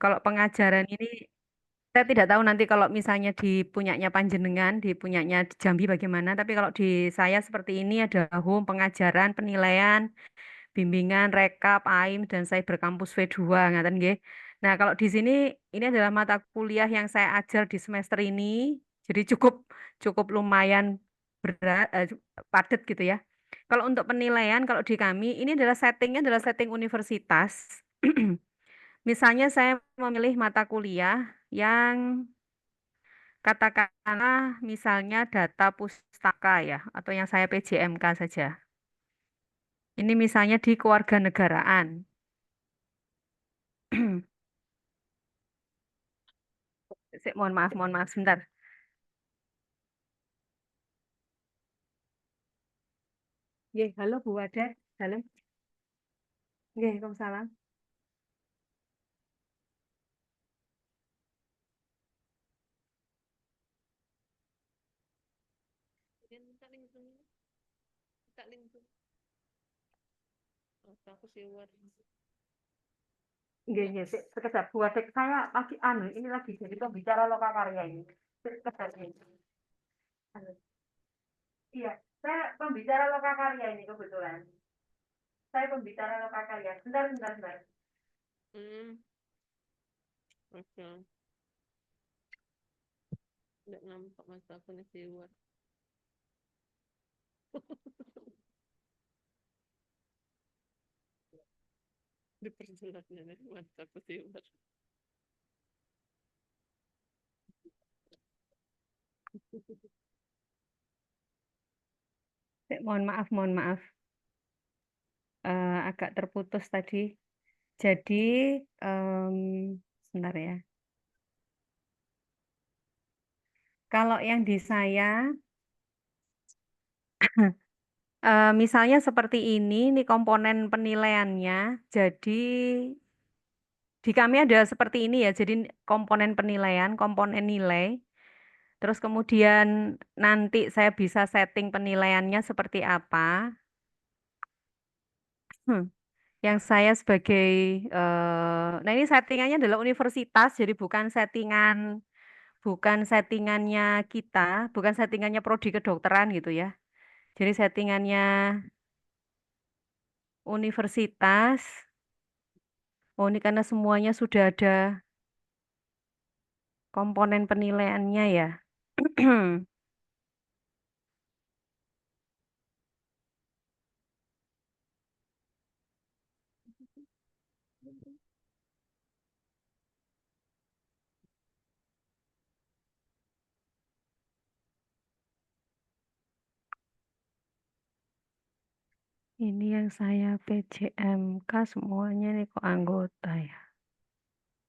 Kalau pengajaran ini saya tidak tahu nanti kalau misalnya di punyanya Panjenengan, di punyanya di Jambi bagaimana. Tapi kalau di saya seperti ini ada home, pengajaran, penilaian, bimbingan, rekap, AIM, dan Cyber Campus V2, ngaten nggih. Nah, kalau di sini ini adalah mata kuliah yang saya ajar di semester ini, jadi cukup cukup lumayan berat, padat gitu ya. Kalau untuk penilaian, kalau di kami ini adalah settingnya adalah setting universitas. Misalnya saya memilih mata kuliah yang katakanlah misalnya data pustaka ya, atau yang saya PJMK saja. Ini misalnya di kewarganegaraan. Mohon maaf sebentar. Nggih, halo Bu Wada. Halo. Nggih, Waalaikumsalam. Nggih, nggih, sekedar Bu Wada. Saya lagi ini lagi jadi pembicara lokakarya ini. Sekedar ini. Halo. Iya, saya pembicara lokakarya ini kebetulan. Saya pembicara lokakarya. Bentar, bentar, bentar. Hmm, oke. Nggak nampak mas aku nih di luar. Diperjelasnya nih mas aku di luar. Mohon maaf, mohon maaf. Agak terputus tadi. Jadi, em, sebentar ya. Kalau yang di saya, misalnya seperti ini komponen penilaiannya. Jadi, di kami ada seperti ini ya. Jadi, komponen penilaian, komponen nilai. Terus kemudian nanti saya bisa setting penilaiannya seperti apa. Hmm. Yang saya sebagai, nah ini settingannya adalah universitas, jadi bukan settingannya kita, bukan settingannya prodi kedokteran gitu ya. Jadi settingannya universitas. Oh ini karena semuanya sudah ada komponen penilaiannya ya. Ini yang saya PJMK semuanya nih kok anggota ya.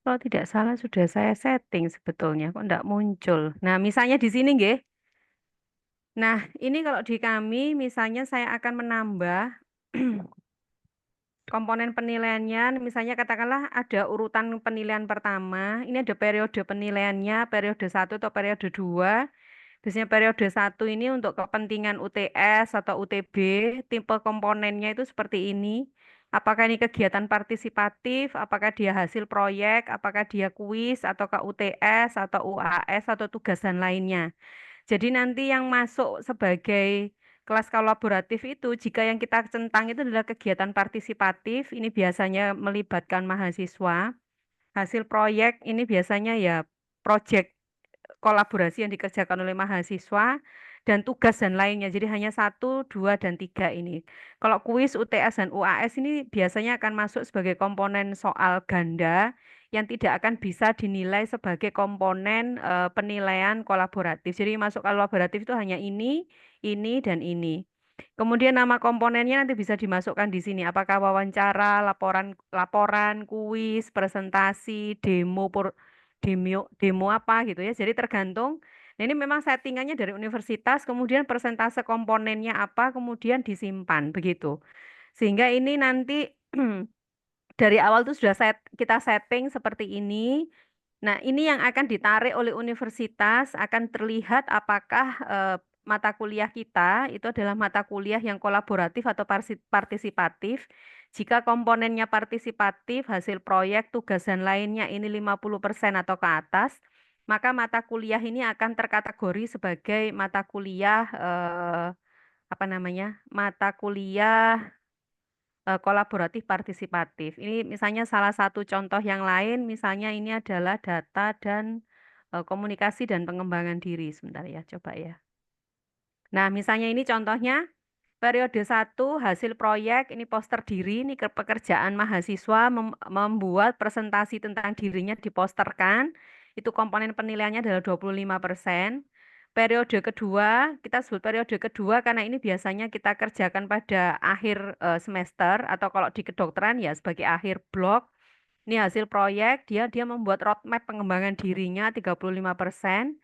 Kalau tidak salah sudah saya setting sebetulnya, kok enggak muncul. Nah, misalnya di sini nggih. Nah, ini kalau di kami misalnya saya akan menambah komponen penilaiannya, misalnya katakanlah ada urutan penilaian pertama, ini ada periode penilaiannya, periode satu atau periode 2. Biasanya periode satu ini untuk kepentingan UTS atau UTB, tipe komponennya itu seperti ini. Apakah ini kegiatan partisipatif, apakah dia hasil proyek, apakah dia kuis, ataukah UTS, atau UAS, atau tugas dan lainnya. Jadi nanti yang masuk sebagai kelas kolaboratif itu, jika yang kita centang itu adalah kegiatan partisipatif, ini biasanya melibatkan mahasiswa. Hasil proyek ini biasanya ya proyek kolaborasi yang dikerjakan oleh mahasiswa dan tugas dan lainnya. Jadi hanya satu, dua, dan tiga ini. Kalau kuis, UTS, dan UAS ini biasanya akan masuk sebagai komponen soal ganda yang tidak akan bisa dinilai sebagai komponen penilaian kolaboratif. Jadi masuk kolaboratif itu hanya ini, dan ini. Kemudian nama komponennya nanti bisa dimasukkan di sini. Apakah wawancara, laporan, laporan, kuis, presentasi, demo apa gitu ya. Jadi tergantung. Nah, ini memang settingannya dari universitas, kemudian persentase komponennya apa, kemudian disimpan begitu. Sehingga ini nanti dari awal tuh sudah kita setting seperti ini. Nah, ini yang akan ditarik oleh universitas akan terlihat apakah mata kuliah kita itu adalah mata kuliah yang kolaboratif atau partisipatif. Jika komponennya partisipatif, hasil proyek, tugas dan lainnya ini 50% atau ke atas, maka mata kuliah ini akan terkategori sebagai mata kuliah apa namanya? Mata kuliah kolaboratif partisipatif. Ini misalnya salah satu contoh yang lain, misalnya ini adalah data dan komunikasi dan pengembangan diri. Sebentar ya, coba ya. Nah, misalnya ini contohnya periode satu hasil proyek, ini poster diri, ini pekerjaan mahasiswa membuat presentasi tentang dirinya diposterkan. Itu komponen penilaiannya adalah 25%. Periode kedua, kita sebut periode kedua karena ini biasanya kita kerjakan pada akhir semester atau kalau di kedokteran ya sebagai akhir blok. Ini hasil proyek, dia membuat roadmap pengembangan dirinya 35%.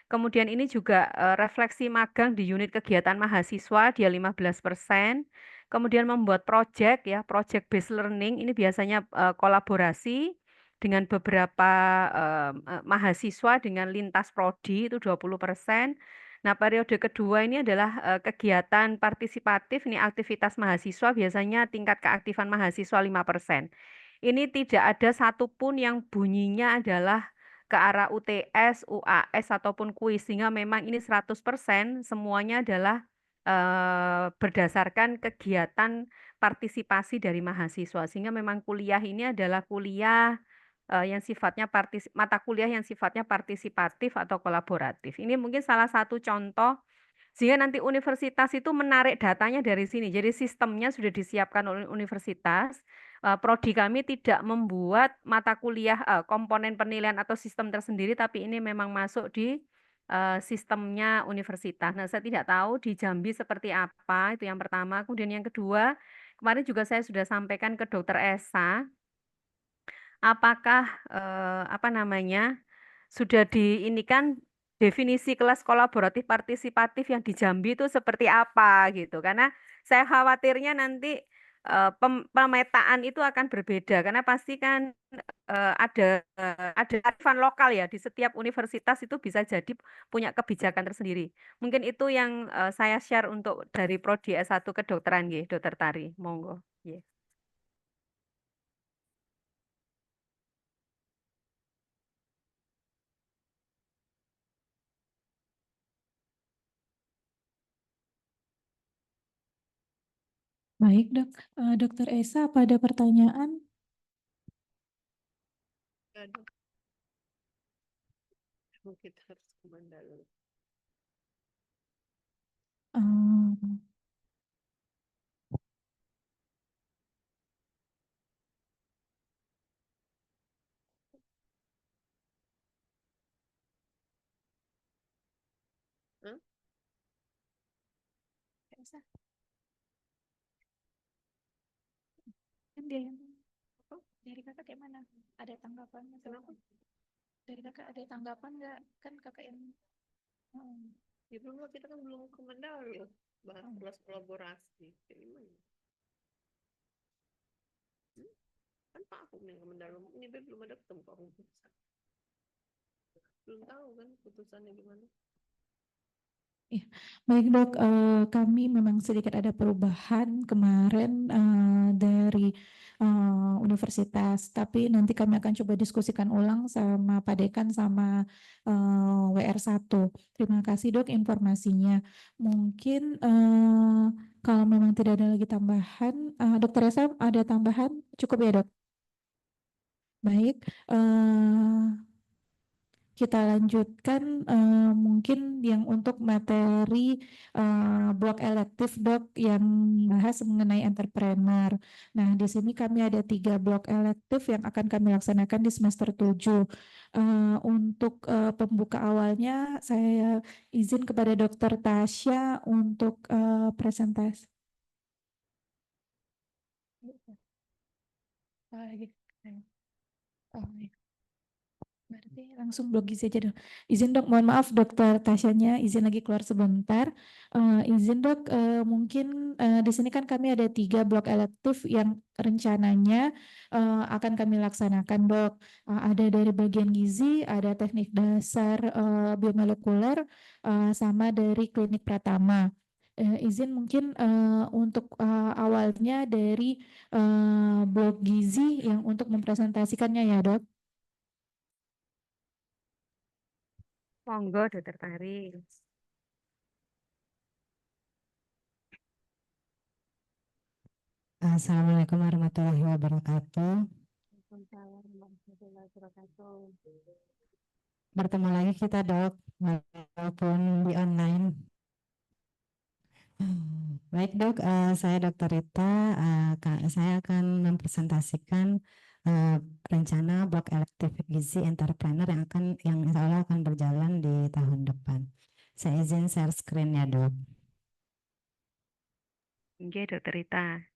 Kemudian ini juga refleksi magang di unit kegiatan mahasiswa, dia 15%. Kemudian membuat project ya, project based learning, ini biasanya kolaborasi dengan beberapa mahasiswa dengan lintas prodi, itu 20%. Nah, periode kedua ini adalah kegiatan partisipatif, ini aktivitas mahasiswa, biasanya tingkat keaktifan mahasiswa 5%. Ini tidak ada satupun yang bunyinya adalah ke arah UTS, UAS ataupun kuis sehingga memang ini 100% semuanya adalah berdasarkan kegiatan partisipasi dari mahasiswa sehingga memang kuliah ini adalah kuliah yang sifatnya mata kuliah yang sifatnya partisipatif atau kolaboratif. Ini mungkin salah satu contoh sehingga nanti universitas itu menarik datanya dari sini. Jadi sistemnya sudah disiapkan oleh universitas. Prodi kami tidak membuat mata kuliah komponen penilaian atau sistem tersendiri, tapi ini memang masuk di sistemnya universitas. Nah, saya tidak tahu di Jambi seperti apa, itu yang pertama. Kemudian yang kedua, kemarin juga saya sudah sampaikan ke Dokter Esa, apakah apa namanya sudah di ini kan definisi kelas kolaboratif partisipatif yang di Jambi itu seperti apa gitu. Karena saya khawatirnya nanti pemetaan itu akan berbeda karena pasti kan ada kearifan lokal ya di setiap universitas itu bisa jadi punya kebijakan tersendiri. Mungkin itu yang saya share untuk dari prodi S1 kedokteran nggih, Dokter Tari. Monggo. Nggih. Baik, Dok. Dokter Esa, apa ada pertanyaan? Aduh, kita harus kemana dulu? Eh, Hah? Esa, kan dia yang dari kakak kayak mana? Ada tanggapan? Kenapa? Dari kakak ada tanggapan nggak? Kan kakak yang Ya belum, kita kan belum ke Mendalo. Bahas kelas kolaborasi. Kayak gimana? Kan Pak Ahok yang ke Mendalo. Ini belum ada ketemu Pak Ahok. Belum tahu kan putusannya gimana. Iya, baik Dok, kami memang sedikit ada perubahan kemarin dari universitas, tapi nanti kami akan coba diskusikan ulang sama Pak Dekan sama WR1. Terima kasih Dok informasinya. Mungkin kalau memang tidak ada lagi tambahan, Dokter Esa ada tambahan? Cukup ya Dok? Baik, kita lanjutkan mungkin yang untuk materi blok elektif Dok yang bahas mengenai entrepreneur. Nah, di sini kami ada 3 blok elektif yang akan kami laksanakan di semester 7. Untuk pembuka awalnya saya izin kepada Dokter Tasya untuk presentasi. Oh, iya. Berarti langsung blog gizi aja dong. Izin dok, mohon maaf dokter Tasyanya izin lagi keluar sebentar. Izin dok, mungkin di sini kan kami ada 3 blok elektif yang rencananya akan kami laksanakan dok. Ada dari bagian gizi, ada teknik dasar biomolekuler, sama dari klinik pratama. izin mungkin untuk awalnya dari blog gizi yang untuk mempresentasikannya ya dok. Monggo, Dokter Tari. Assalamualaikum warahmatullahi wabarakatuh. Waalaikumsalam warahmatullahi wabarakatuh. Bertemu lagi kita dok, walaupun di online. Baik dok, saya Dr. Rita. Saya akan mempresentasikan rencana blok elektif gizi entrepreneur yang insya Allah akan berjalan di tahun depan. Saya izin share screen ya dok. Oke, Dokter Rita.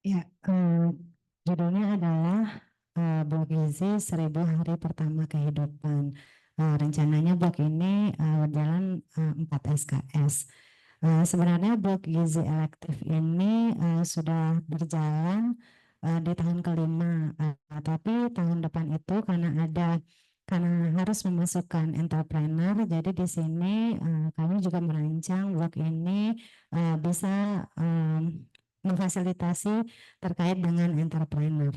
Ya, judulnya adalah blok gizi 1000 hari pertama kehidupan. Rencananya blok ini berjalan 4 SKS. Sebenarnya blok gizi elektif ini sudah berjalan di tahun kelima, tapi tahun depan itu karena harus memasukkan entrepreneur, jadi di sini kami juga merancang blok ini bisa memfasilitasi terkait dengan entrepreneur.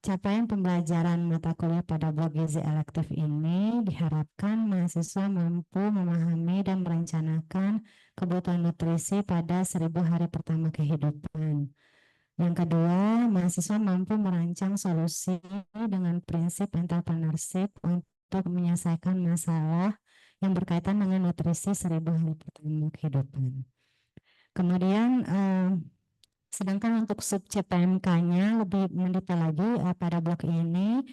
Capaian pembelajaran mata kuliah pada blok gizi elektif ini diharapkan mahasiswa mampu memahami dan merencanakan kebutuhan nutrisi pada 1000 hari pertama kehidupan. Yang kedua, mahasiswa mampu merancang solusi dengan prinsip entrepreneurship untuk menyelesaikan masalah yang berkaitan dengan nutrisi 1000 hari pertama kehidupan. Kemudian sedangkan untuk sub CPMK-nya lebih mendetail lagi pada blok ini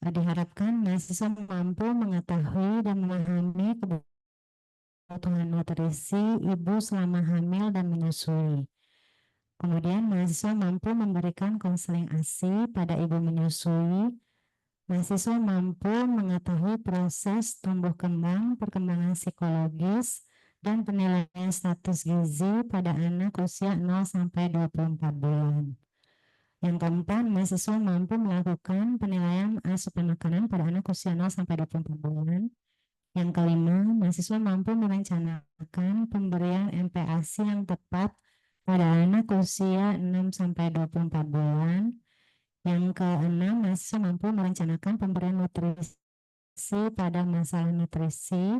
diharapkan mahasiswa mampu mengetahui dan memahami kebutuhan nutrisi ibu selama hamil dan menyusui. Kemudian mahasiswa mampu memberikan konseling ASI pada ibu menyusui. Mahasiswa mampu mengetahui proses tumbuh kembang, perkembangan psikologis, dan penilaian status gizi pada anak usia 0 sampai 24 bulan. Yang keempat, mahasiswa mampu melakukan penilaian asupan makanan pada anak usia 0 sampai 24 bulan. Yang kelima, mahasiswa mampu merencanakan pemberian MPASI yang tepat pada anak usia 6 sampai 24 bulan. Yang keenam, mahasiswa mampu merencanakan pemberian nutrisi pada masalah nutrisi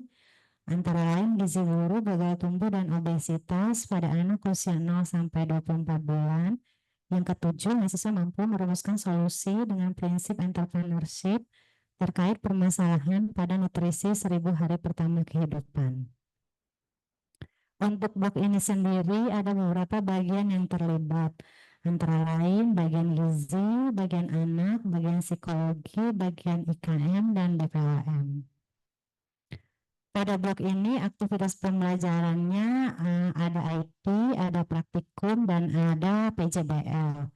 antara lain gizi buruk, gagal tumbuh, dan obesitas pada anak usia 0 sampai 24 bulan. Yang ketujuh, mahasiswa mampu merumuskan solusi dengan prinsip entrepreneurship terkait permasalahan pada nutrisi 1000 hari pertama kehidupan. Untuk blok ini sendiri ada beberapa bagian yang terlibat, antara lain bagian gizi, bagian anak, bagian psikologi, bagian IKM, dan BPLM. Pada blok ini aktivitas pembelajarannya ada IT, ada praktikum, dan ada PJBL.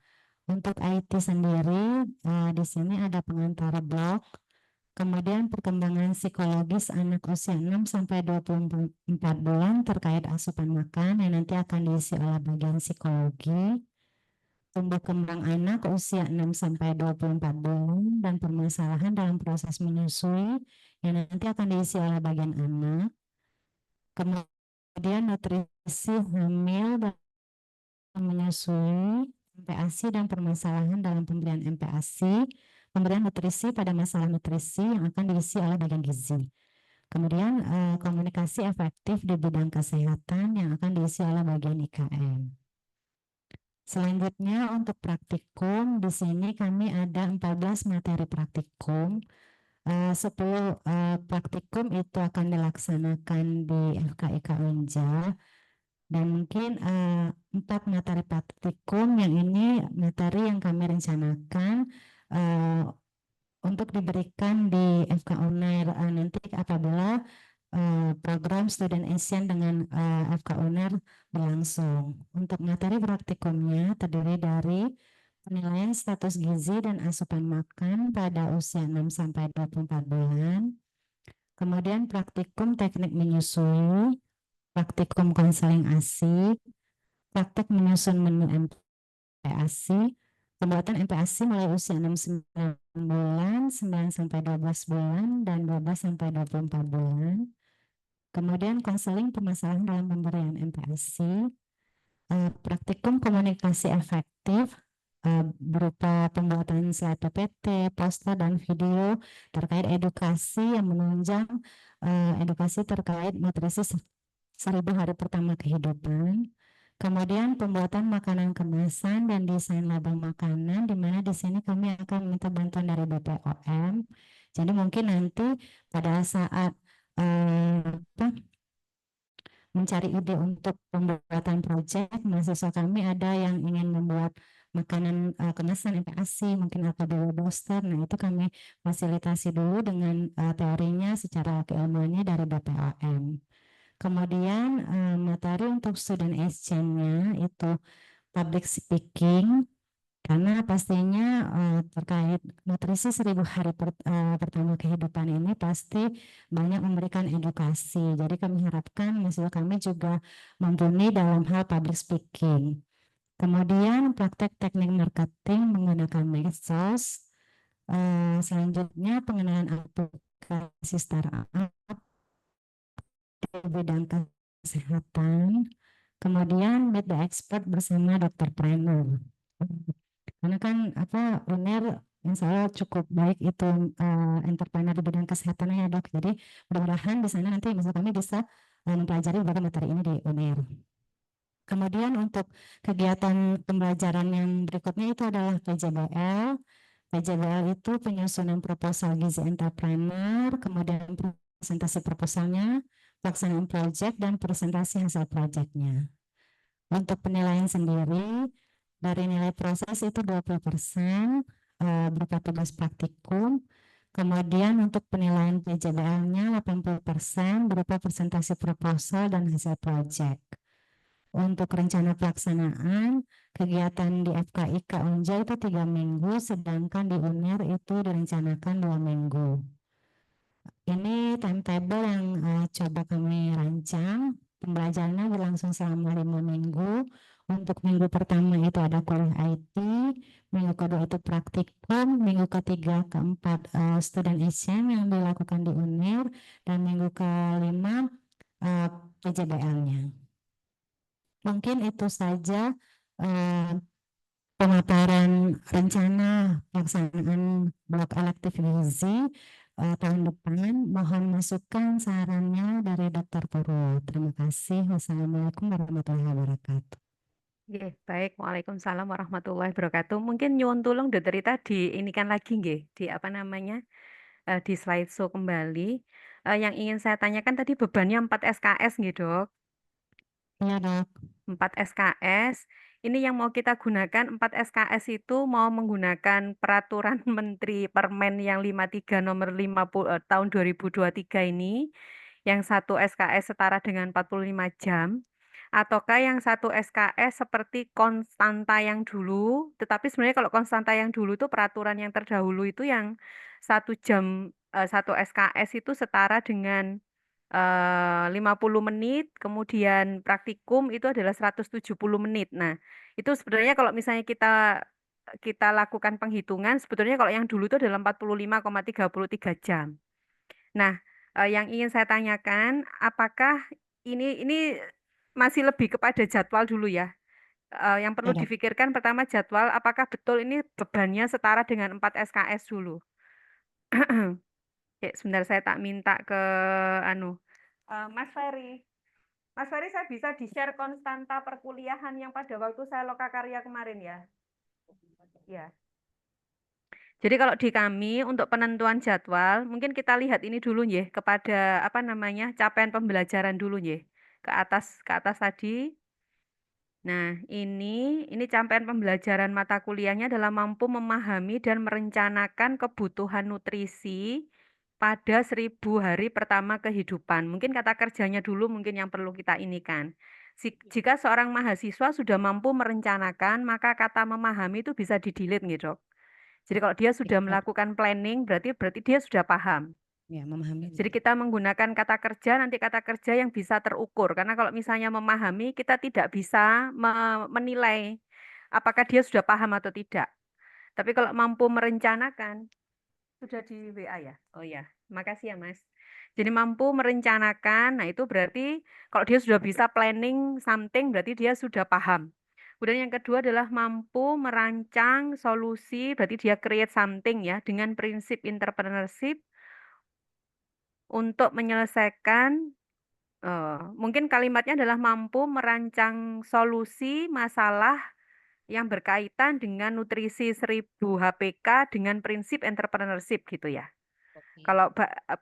Untuk IT sendiri di sini ada pengantar blok, kemudian perkembangan psikologis anak usia 6 sampai 24 bulan terkait asupan makan yang nanti akan diisi oleh bagian psikologi. Tumbuh kembang anak usia 6 sampai 24 bulan dan permasalahan dalam proses menyusui yang nanti akan diisi oleh bagian anak. Kemudian nutrisi hamil dan menyusui, MPASI dan permasalahan dalam pemberian MPASI, pemberian nutrisi pada masalah nutrisi yang akan diisi oleh bagian gizi. Kemudian komunikasi efektif di bidang kesehatan yang akan diisi oleh bagian IKM. Selanjutnya untuk praktikum, di sini kami ada 14 materi praktikum. 10 praktikum itu akan dilaksanakan di FKIK Unja, dan mungkin 4 materi praktikum yang ini materi yang kami rencanakan untuk diberikan di FK Unair nanti apabila program Student Asian dengan FK Unair berlangsung. Untuk materi praktikumnya terdiri dari penilaian status gizi dan asupan makan pada usia 6 sampai 24 bulan. Kemudian praktikum teknik menyusui, praktikum konseling ASI, praktek menyusun menu MPASI, Pembuatan MPASI mulai usia 6-9 bulan, 9-12 bulan, dan 12-24 bulan. Kemudian konseling permasalahan dalam pemberian MPASI, praktikum komunikasi efektif berupa pembuatan slide PPT, poster, dan video terkait edukasi yang menunjang edukasi terkait nutrisi 1000 hari pertama kehidupan. Kemudian pembuatan makanan kemasan dan desain label makanan, di mana di sini kami akan minta bantuan dari BPOM. Jadi mungkin nanti pada saat mencari ide untuk pembuatan proyek, mahasiswa kami ada yang ingin membuat makanan kemasan MPASI, mungkin apabila booster. Nah, itu kami fasilitasi dulu dengan teorinya secara keilmuannya dari BPOM. Kemudian materi untuk student exchange-nya itu public speaking, karena pastinya terkait nutrisi 1000 hari pertama kehidupan ini pasti banyak memberikan edukasi. Jadi kami harapkan mahasiswa kami juga mumpuni dalam hal public speaking. Kemudian praktek teknik marketing menggunakan medsos. Selanjutnya pengenalan aplikasi startup di bidang kesehatan, kemudian meet the expert bersama dokter trainer. Karena kan UNER insya Allah cukup baik itu entrepreneur di bidang kesehatan ya dok. Jadi mudah-mudahan di sana nanti misalnya kami bisa mempelajari beberapa materi ini di UNER. Kemudian untuk kegiatan pembelajaran yang berikutnya itu adalah PJBL. PJBL itu penyusunan proposal gizi entrepreneur, kemudian presentasi proposalnya, pelaksanaan proyek, dan presentasi hasil proyeknya. Untuk penilaian sendiri, dari nilai proses itu 20% berupa tugas praktikum, kemudian untuk penilaian PJBL-nya 80% berupa presentasi proposal dan hasil proyek. Untuk rencana pelaksanaan, kegiatan di FKIK Unja itu 3 minggu, sedangkan di UNER itu direncanakan 2 minggu. Ini timetable yang coba kami rancang. Pembelajarannya berlangsung selama 5 minggu. Untuk minggu pertama itu ada kuliah IT, minggu kedua itu praktikum, minggu ketiga, keempat student exchange yang dilakukan di UNER, dan minggu kelima PJBL-nya. Mungkin itu saja pemaparan rencana pelaksanaan blok elektif gizi tahun depan. Mohon masukan sarannya dari Dr. Purwo. Terima kasih. Wassalamualaikum warahmatullahi wabarakatuh. Nggih, baik. Waalaikumsalam warahmatullahi wabarakatuh. Mungkin nyuwun tulung Dokter Rita diinikan lagi nggih, di di slideshow kembali. Yang ingin saya tanyakan tadi bebannya 4 SKS nggih, Dok. Iya dok. 4 SKS. Ini yang mau kita gunakan 4 SKS itu mau menggunakan peraturan Menteri Permen yang 53 nomor 50 tahun 2023 ini, yang 1 SKS setara dengan 45 jam, ataukah yang 1 SKS seperti konstanta yang dulu, tetapi sebenarnya kalau konstanta yang dulu itu peraturan yang terdahulu itu yang 1 jam 1 SKS itu setara dengan 50 menit, kemudian praktikum itu adalah 170 menit. Nah, itu sebenarnya kalau misalnya kita lakukan penghitungan, sebetulnya kalau yang dulu itu adalah 45,33 jam. Nah, yang ingin saya tanyakan, apakah ini masih lebih kepada jadwal dulu ya? Yang perlu Iya, Dok. difikirkan pertama jadwal, apakah betul ini bebannya setara dengan 4 SKS dulu? Oke, sebentar saya tak minta ke Mas Ferry. Mas Ferry, saya bisa di-share konstanta perkuliahan yang pada waktu saya lokakarya kemarin ya? Ya. Jadi kalau di kami untuk penentuan jadwal, mungkin kita lihat ini dulu ya kepada capaian pembelajaran dulu ya. Ke atas tadi. Nah, ini capaian pembelajaran mata kuliahnya adalah mampu memahami dan merencanakan kebutuhan nutrisi pada 1000 hari pertama kehidupan. Mungkin kata kerjanya dulu mungkin yang perlu kita inikan. Jika seorang mahasiswa sudah mampu merencanakan, maka kata memahami itu bisa di-delete gitu, Dok. Jadi kalau dia sudah Iya, Dok. melakukan planning, berarti dia sudah paham. Ya, memahami. Jadi kita menggunakan kata kerja, nanti kata kerja yang bisa terukur. Karena kalau misalnya memahami, kita tidak bisa menilai apakah dia sudah paham atau tidak. Tapi kalau mampu merencanakan, sudah di WA ya? Oh ya, makasih ya Mas. Jadi mampu merencanakan, nah itu berarti kalau dia sudah bisa planning something, berarti dia sudah paham. Kemudian yang kedua adalah mampu merancang solusi, berarti dia create something ya, dengan prinsip entrepreneurship untuk menyelesaikan, mungkin kalimatnya adalah mampu merancang solusi masalah yang berkaitan dengan nutrisi 1000 HPK dengan prinsip entrepreneurship gitu ya. Oke. Kalau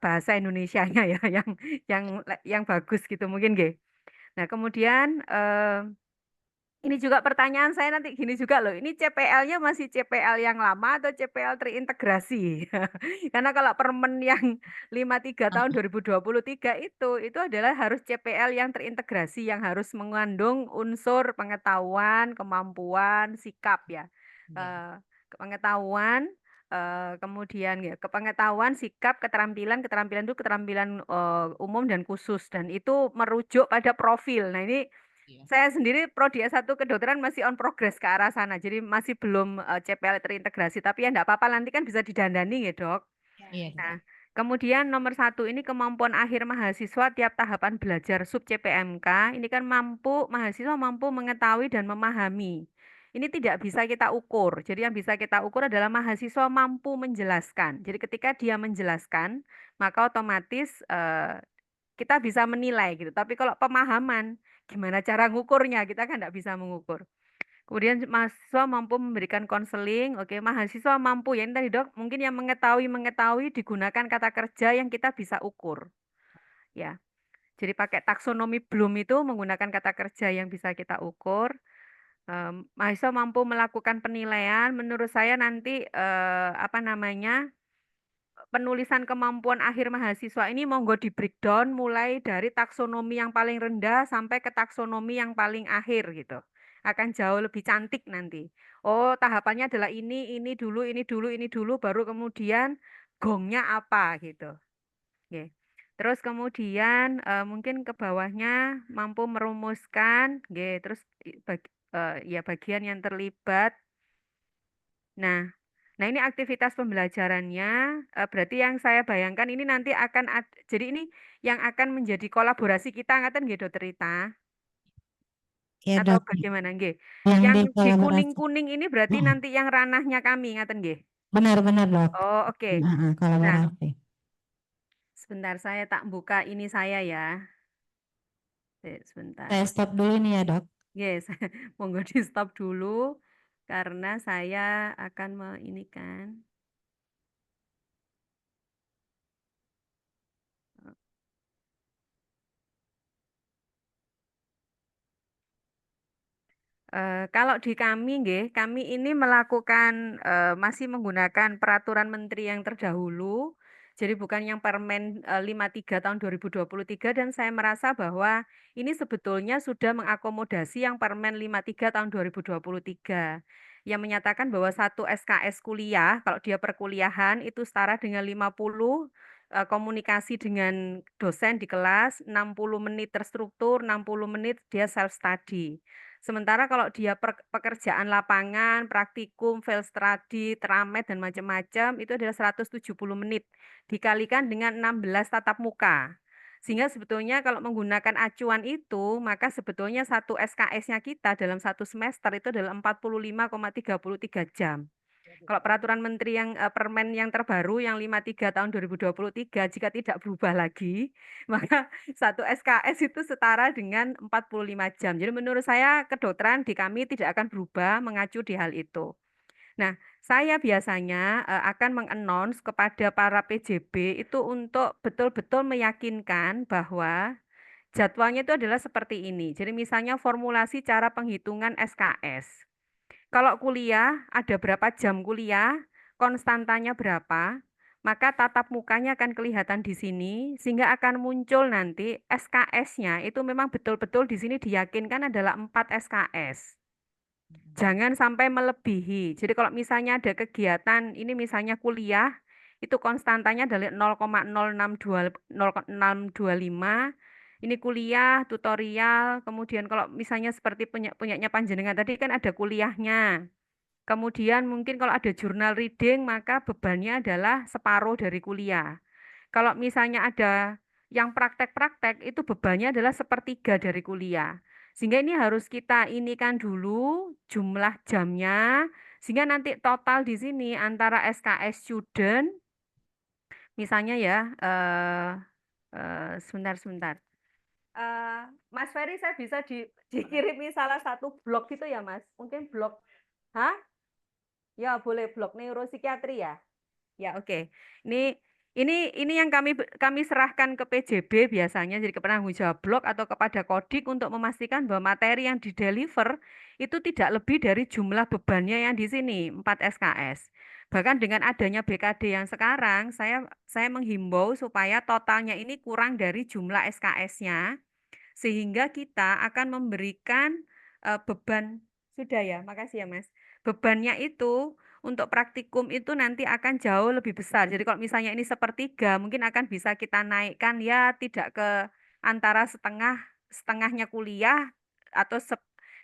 bahasa Indonesianya ya yang bagus gitu mungkin nggih. Nah, kemudian ini juga pertanyaan saya nanti gini juga loh, ini CPL-nya masih CPL yang lama atau CPL terintegrasi? Karena kalau Permen yang 53 tahun 2023 itu adalah harus CPL yang terintegrasi yang harus mengandung unsur pengetahuan, kemampuan, sikap ya. Ya. Pengetahuan, kemudian ya kepengetahuan, sikap, keterampilan itu keterampilan umum dan khusus dan itu merujuk pada profil. Nah, ini Iya. saya sendiri prodi S1 kedokteran masih on progress ke arah sana. Jadi masih belum CPL terintegrasi. Tapi ya enggak apa-apa, nanti kan bisa didandani ya dok. Iya. Nah, kemudian nomor 1 ini kemampuan akhir mahasiswa tiap tahapan belajar sub CPMK. Ini kan mahasiswa mampu mengetahui dan memahami. Ini tidak bisa kita ukur. Jadi yang bisa kita ukur adalah mahasiswa mampu menjelaskan. Jadi ketika dia menjelaskan, maka otomatis kita bisa menilai gitu. Tapi kalau pemahaman, gimana cara ngukurnya? Kita kan nggak bisa mengukur. Kemudian mahasiswa mampu memberikan konseling. Oke, mahasiswa mampu ya ini tadi dok, mungkin yang mengetahui digunakan kata kerja yang kita bisa ukur. Ya, jadi pakai taksonomi Bloom itu menggunakan kata kerja yang bisa kita ukur. Mahasiswa mampu melakukan penilaian. Menurut saya nanti apa namanya? Penulisan kemampuan akhir mahasiswa ini monggo di breakdown mulai dari taksonomi yang paling rendah sampai ke taksonomi yang paling akhir gitu. Akan jauh lebih cantik nanti. Oh, tahapannya adalah ini dulu, ini dulu, ini dulu, baru kemudian gongnya apa gitu. Oke. Terus kemudian mungkin ke bawahnya mampu merumuskan, terus ya bagian yang terlibat. Nah, ini aktivitas pembelajarannya, berarti yang saya bayangkan ini nanti akan jadi ini yang akan menjadi kolaborasi kita, ngaten nggih Dokter Rita? Ya Atau dok, bagaimana nggih? yang Yang di dikolaborasi. kuning-kuning ini berarti Mm, nanti yang ranahnya kami, ngaten nggih? Benar-benar dok. Oh, oke. Nah, Kolaborasi. sebentar saya tak buka ini saya ya. Sebentar. Saya stop dulu nih ya dok. Yes, monggo di stop dulu karena saya akan ini kan. Kalau di kami, kami ini melakukan masih menggunakan peraturan menteri yang terdahulu, jadi bukan yang Permen 53 tahun 2023 dan saya merasa bahwa ini sebetulnya sudah mengakomodasi yang Permen 53 tahun 2023 yang menyatakan bahwa satu SKS kuliah, kalau dia perkuliahan itu setara dengan 50 komunikasi dengan dosen di kelas, 60 menit terstruktur, 60 menit dia self study. Sementara kalau dia pekerjaan lapangan, praktikum, field study, tramed, dan macam-macam, itu adalah 170 menit. Dikalikan dengan 16 tatap muka. Sehingga sebetulnya kalau menggunakan acuan itu, maka sebetulnya satu SKS-nya kita dalam satu semester itu adalah 45,33 jam. Kalau peraturan menteri yang Permen yang terbaru yang 53 tahun 2023 jika tidak berubah lagi, maka satu SKS itu setara dengan 45 jam. Jadi menurut saya kedokteran di kami tidak akan berubah mengacu di hal itu. Nah, saya biasanya akan mengannounce kepada para PJB itu untuk betul-betul meyakinkan bahwa jadwalnya itu adalah seperti ini. Jadi misalnya formulasi cara penghitungan SKS. Kalau kuliah, ada berapa jam kuliah, konstantanya berapa, maka tatap mukanya akan kelihatan di sini, sehingga akan muncul nanti SKS-nya itu memang betul-betul di sini diyakinkan adalah 4 SKS. Jangan sampai melebihi. Jadi kalau misalnya ada kegiatan, ini misalnya kuliah, itu konstantanya dari 0,0625, ini kuliah, tutorial, kemudian kalau misalnya seperti punyanya panjenengan tadi kan ada kuliahnya. Kemudian mungkin kalau ada jurnal reading, maka bebannya adalah separuh dari kuliah. Kalau misalnya ada yang praktek-praktek, itu bebannya adalah sepertiga dari kuliah. Sehingga ini harus kita inikan dulu jumlah jamnya, sehingga nanti total di sini antara SKS student, misalnya ya, sebentar. Mas Ferry, saya bisa dikirimi salah satu blog gitu ya, Mas? Mungkin blog, hah? Ya, boleh blog neuropsikiatri ya. Ya, oke. Ini ini yang kami serahkan ke PJB biasanya, jadi ke penanggung jawab blok atau kepada Kodik untuk memastikan bahwa materi yang dideliver itu tidak lebih dari jumlah bebannya yang di sini 4 SKS. Bahkan dengan adanya BKD yang sekarang, saya menghimbau supaya totalnya ini kurang dari jumlah SKS-nya, sehingga kita akan memberikan beban. Sudah ya, makasih ya Mas. Bebannya itu untuk praktikum itu nanti akan jauh lebih besar. Jadi kalau misalnya ini sepertiga, mungkin akan bisa kita naikkan ya tidak ke antara setengahnya kuliah atau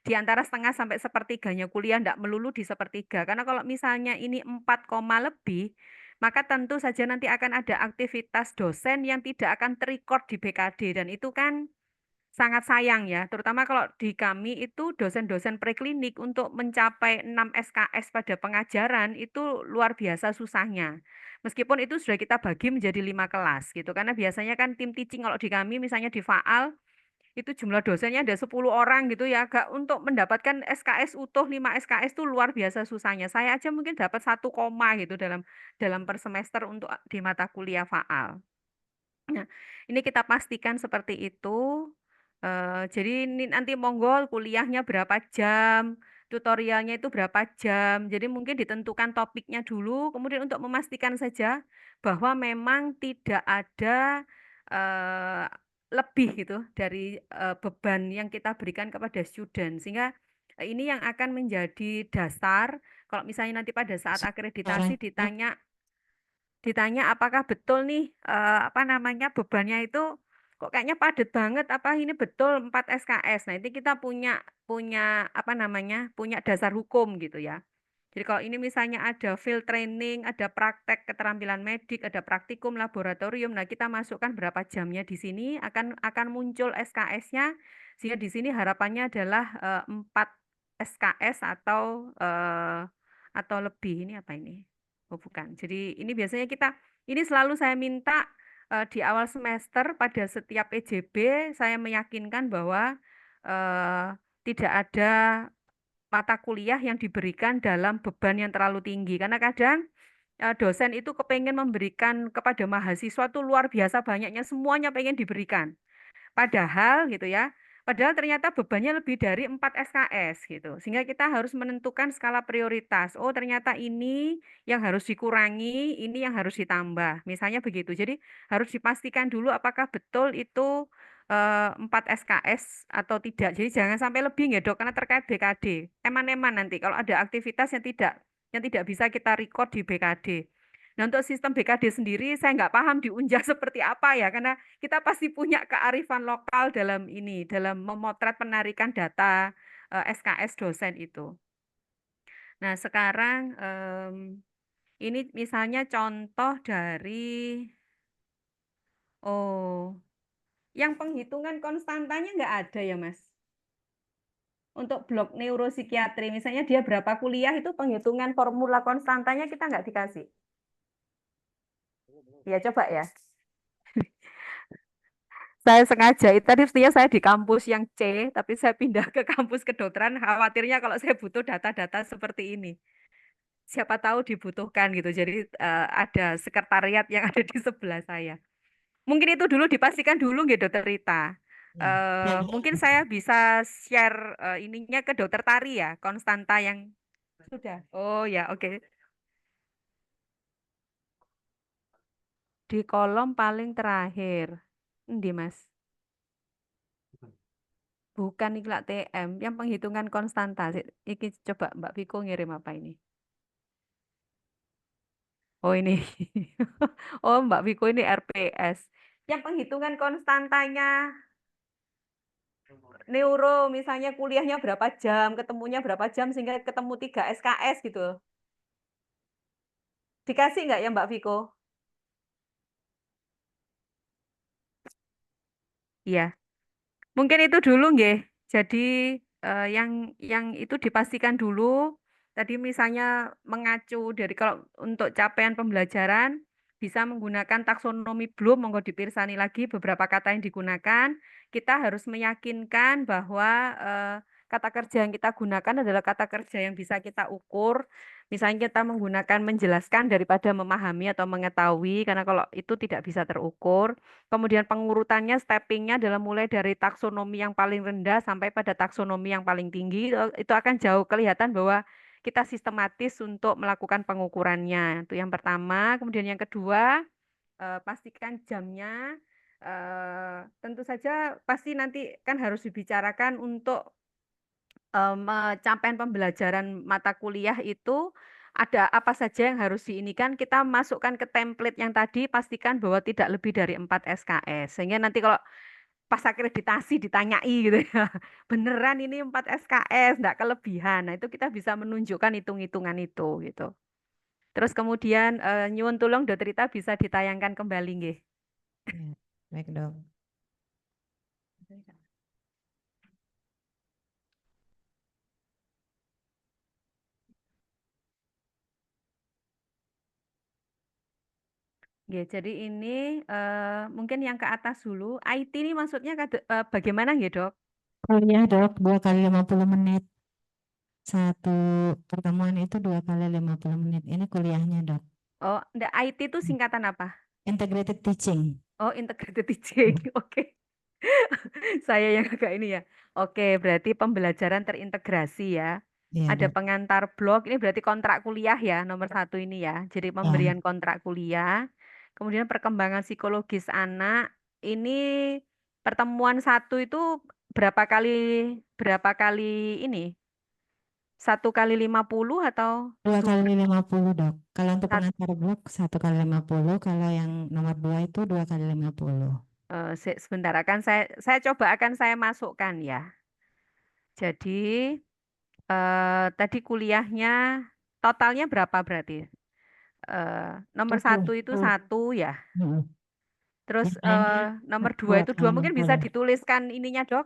di antara setengah sampai sepertiganya kuliah, tidak melulu di sepertiga. Karena kalau misalnya ini 4, lebih, maka tentu saja nanti akan ada aktivitas dosen yang tidak akan terrecord di BKD, dan itu kan sangat sayang ya, terutama kalau di kami itu dosen-dosen preklinik untuk mencapai 6 SKS pada pengajaran itu luar biasa susahnya. Meskipun itu sudah kita bagi menjadi 5 kelas gitu, karena biasanya kan tim teaching kalau di kami misalnya di Faal itu jumlah dosennya ada 10 orang gitu ya, agak untuk mendapatkan SKS utuh 5 SKS itu luar biasa susahnya. Saya aja mungkin dapat 1 koma gitu dalam per semester untuk di mata kuliah Faal. Nah, ini kita pastikan seperti itu. Jadi ini nanti monggo kuliahnya berapa jam, tutorialnya itu berapa jam. Jadi mungkin ditentukan topiknya dulu, kemudian untuk memastikan saja bahwa memang tidak ada eh, lebih gitu dari beban yang kita berikan kepada student. Sehingga ini yang akan menjadi dasar kalau misalnya nanti pada saat akreditasi ditanya apakah betul nih apa namanya bebannya itu kok kayaknya padat banget, apa ini betul 4 SKS. Nah, ini kita punya punya apa namanya? Punya dasar hukum gitu ya. Jadi kalau ini misalnya ada field training, ada praktek keterampilan medik, ada praktikum laboratorium, nah kita masukkan berapa jamnya di sini akan muncul SKS-nya, sehingga di sini harapannya adalah 4 SKS atau lebih. Ini apa ini? Oh, bukan. Jadi ini biasanya ini selalu saya minta di awal semester pada setiap PJB saya meyakinkan bahwa eh, tidak ada mata kuliah yang diberikan dalam beban yang terlalu tinggi. Karena kadang dosen itu kepengen memberikan kepada mahasiswa tuh luar biasa banyaknya, semuanya pengen diberikan. Padahal gitu ya, padahal ternyata bebannya lebih dari 4 SKS gitu. Sehingga kita harus menentukan skala prioritas. Oh, ternyata ini yang harus dikurangi, ini yang harus ditambah. Misalnya begitu. Jadi harus dipastikan dulu apakah betul itu 4 SKS atau tidak. Jadi jangan sampai lebih ya dok, karena terkait BKD. Eman-eman nanti kalau ada aktivitas yang tidak bisa kita record di BKD. Nah, untuk sistem BKD sendiri saya nggak paham di Unja seperti apa ya, karena kita pasti punya kearifan lokal dalam memotret penarikan data SKS dosen itu. Nah, sekarang ini misalnya contoh dari, oh, yang penghitungan konstantanya nggak ada ya, Mas? Untuk blok neuropsikiatri, misalnya dia berapa kuliah itu penghitungan formula konstantanya kita nggak dikasih. Ya, coba ya. Saya sengaja, tadi mestinya saya di kampus yang C, tapi saya pindah ke kampus kedokteran, khawatirnya kalau saya butuh data-data seperti ini. Siapa tahu dibutuhkan gitu, jadi ada sekretariat yang ada di sebelah saya. Mungkin itu dulu dipastikan dulu gitu, Dokter Rita. Mungkin saya bisa share ininya ke Dokter Tari ya, konstanta yang sudah. Oh ya, oke. Di kolom paling terakhir. Endi, Mas? Bukan iklan TM, yang penghitungan konstanta. Iki coba Mbak Viko ngirim apa ini? Oh ini. Oh Mbak Viko ini RPS. Yang penghitungan konstantanya Neuro misalnya kuliahnya berapa jam, ketemunya berapa jam sehingga ketemu 3 SKS gitu. Dikasih nggak ya Mbak Viko? Iya. Mungkin itu dulu nggih. Jadi yang itu dipastikan dulu. Tadi misalnya mengacu dari kalau untuk capaian pembelajaran bisa menggunakan taksonomi Bloom, monggo dipirsani lagi beberapa kata yang digunakan. Kita harus meyakinkan bahwa kata kerja yang kita gunakan adalah kata kerja yang bisa kita ukur. Misalnya kita menggunakan menjelaskan daripada memahami atau mengetahui, karena kalau itu tidak bisa terukur. Kemudian pengurutannya, steppingnya adalah mulai dari taksonomi yang paling rendah sampai pada taksonomi yang paling tinggi. Itu akan jauh kelihatan bahwa kita sistematis untuk melakukan pengukurannya. Itu yang pertama. Kemudian yang kedua, pastikan jamnya. Tentu saja pasti nanti kan harus dibicarakan untuk capaian pembelajaran mata kuliah itu ada apa saja yang harus diinikan, kita masukkan ke template yang tadi, pastikan bahwa tidak lebih dari 4 SKS. Sehingga nanti kalau pas akreditasi ditanyai gitu ya, beneran ini 4 SKS, enggak kelebihan. Nah itu kita bisa menunjukkan hitung-hitungan itu gitu. Terus kemudian nyuwun tulung Dr. Rita bisa ditayangkan kembali nggih. Ya, baik dok. Ya, jadi ini mungkin yang ke atas dulu. IT ini maksudnya bagaimana nggih, Dok? Kuliah dok 2 kali 50 menit. Satu pertemuan itu 2 kali 50 menit. Ini kuliahnya dok. Oh, enggak, IT itu singkatan apa? Integrated teaching. Oh, integrated teaching. Oke. Saya yang agak ini ya. Oke, berarti pembelajaran terintegrasi ya. Iya Ada dok. pengantar blok, ini berarti kontrak kuliah ya, nomor 1 ini ya. Jadi Ya, pemberian kontrak kuliah. Kemudian perkembangan psikologis anak. Ini pertemuan 1 itu berapa kali ini? 1 kali 50 atau 2 dua? kali 50 dok. Kalau untuk Sat- pengantar blok 1 kali 50. Kalau yang nomor 2 itu 2 kali 50. Sebentar akan saya coba akan saya masukkan ya. Jadi tadi kuliahnya totalnya berapa berarti? Nomor 1 itu 7. 1 ya. Heeh. Terus Yang lainnya nomor 2 2 itu kali 2 mungkin bisa 60. dituliskan ininya, Dok.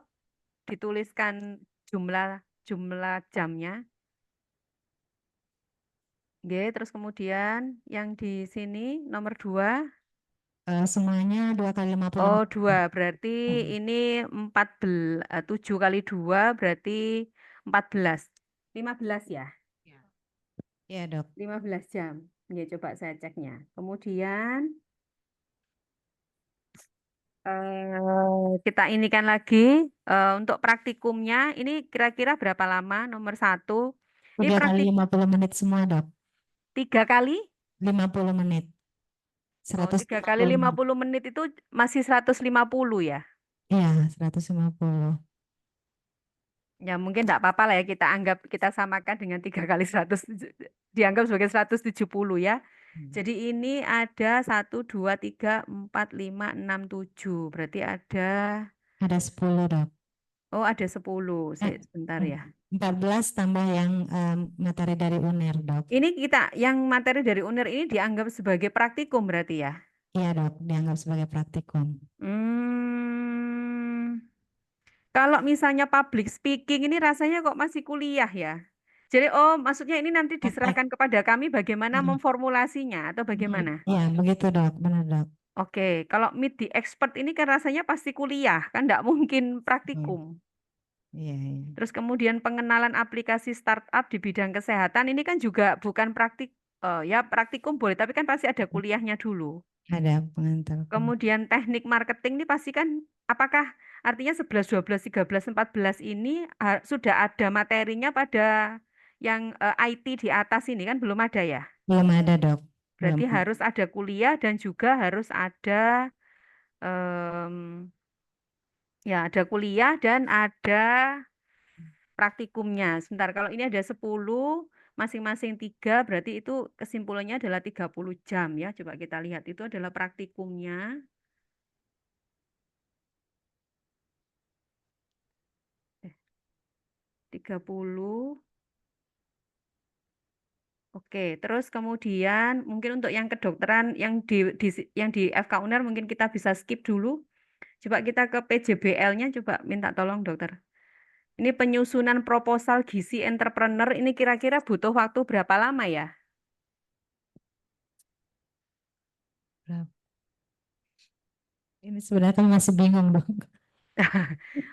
Dituliskan jumlah jumlah jamnya. Oke, terus kemudian yang di sini nomor 2. Semuanya 2 kali 50 Oh, menit. 2. Berarti Heeh. ini 7 kali 2 berarti 14. 15 ya? Iya dok. 15 jam. Ya, coba saya ceknya. Kemudian kita inikan lagi untuk praktikumnya. Ini kira-kira berapa lama? Nomor 1. Ini 3 kali praktik 50 menit semua dok. 3 kali? 50 menit. Oh, 3 kali 150 menit. 50 menit itu masih 150 ya? Iya, 150. Ya mungkin tidak apa-apa lah ya, kita samakan dengan 3 kali 100, dianggap sebagai 170 ya. Jadi ini ada 1, 2, 3, 4, 5, 6, 7. Berarti Ada 10 dok. ada 10. Eh, Sebentar ya. 14 tambah yang materi dari UNER dok. Ini yang materi dari UNER ini dianggap sebagai praktikum berarti ya? Iya dok, dianggap sebagai praktikum. Hmm, kalau misalnya public speaking ini rasanya kok masih kuliah ya? Jadi, maksudnya ini nanti Praktek. diserahkan kepada kami bagaimana Hmm. memformulasinya atau bagaimana? Iya, begitu dok, benar dok. Oke, kalau meet the expert ini kan rasanya pasti kuliah, kan nggak mungkin Hmm. praktikum. Iya, iya. Terus kemudian pengenalan aplikasi startup di bidang kesehatan ini kan juga bukan ya praktikum boleh, tapi kan pasti ada kuliahnya dulu. Ada pengantar. Kemudian teknik marketing ini pasti kan apakah artinya 11, 12, 13, 14 ini sudah ada materinya pada yang IT di atas ini kan belum ada ya? Belum ada dok. Belum. Berarti harus ada kuliah dan juga harus ada em, ya ada kuliah dan ada praktikumnya. Sebentar, kalau ini ada 10, masing-masing 3, berarti itu kesimpulannya adalah 30 jam ya. Coba kita lihat, itu adalah praktikumnya. 30. Oke, terus kemudian mungkin untuk yang kedokteran yang di FK UNER mungkin kita bisa skip dulu. Coba kita ke PJBL-nya, coba minta tolong dokter. Ini penyusunan proposal gizi entrepreneur ini kira-kira butuh waktu berapa lama ya? Ini sebenarnya kami masih bingung dok.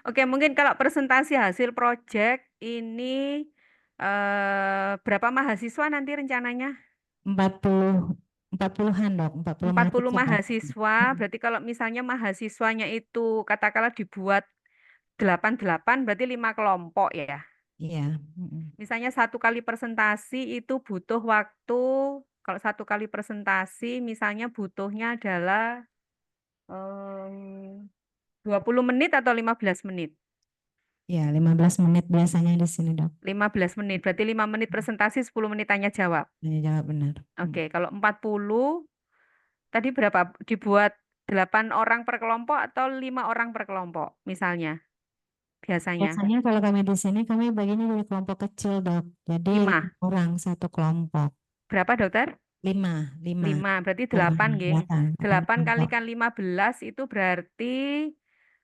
Oke, mungkin kalau presentasi hasil proyek ini berapa mahasiswa nanti rencananya? 40-an dok, 40 40 mahasiswa. mahasiswa, berarti kalau misalnya mahasiswanya itu katakanlah dibuat 88, berarti 5 kelompok ya. Iya. Misalnya satu kali presentasi itu butuh waktu, kalau satu kali presentasi misalnya butuhnya adalah 20 menit atau 15 menit? Ya, 15 menit biasanya di sini dok. 15 menit, berarti 5 menit presentasi, 10 menit tanya jawab. Tanya jawab benar. Oke, kalau 40, tadi berapa? Dibuat 8 orang per kelompok atau 5 orang per kelompok misalnya? Biasanya. Biasanya kalau kami di sini kami baginya dari kelompok kecil dok. Jadi 5. 5 orang satu kelompok. Berapa dokter? 5. 5, berarti Orang 8 nggih. 8 8 kelompok. kalikan 15 itu berarti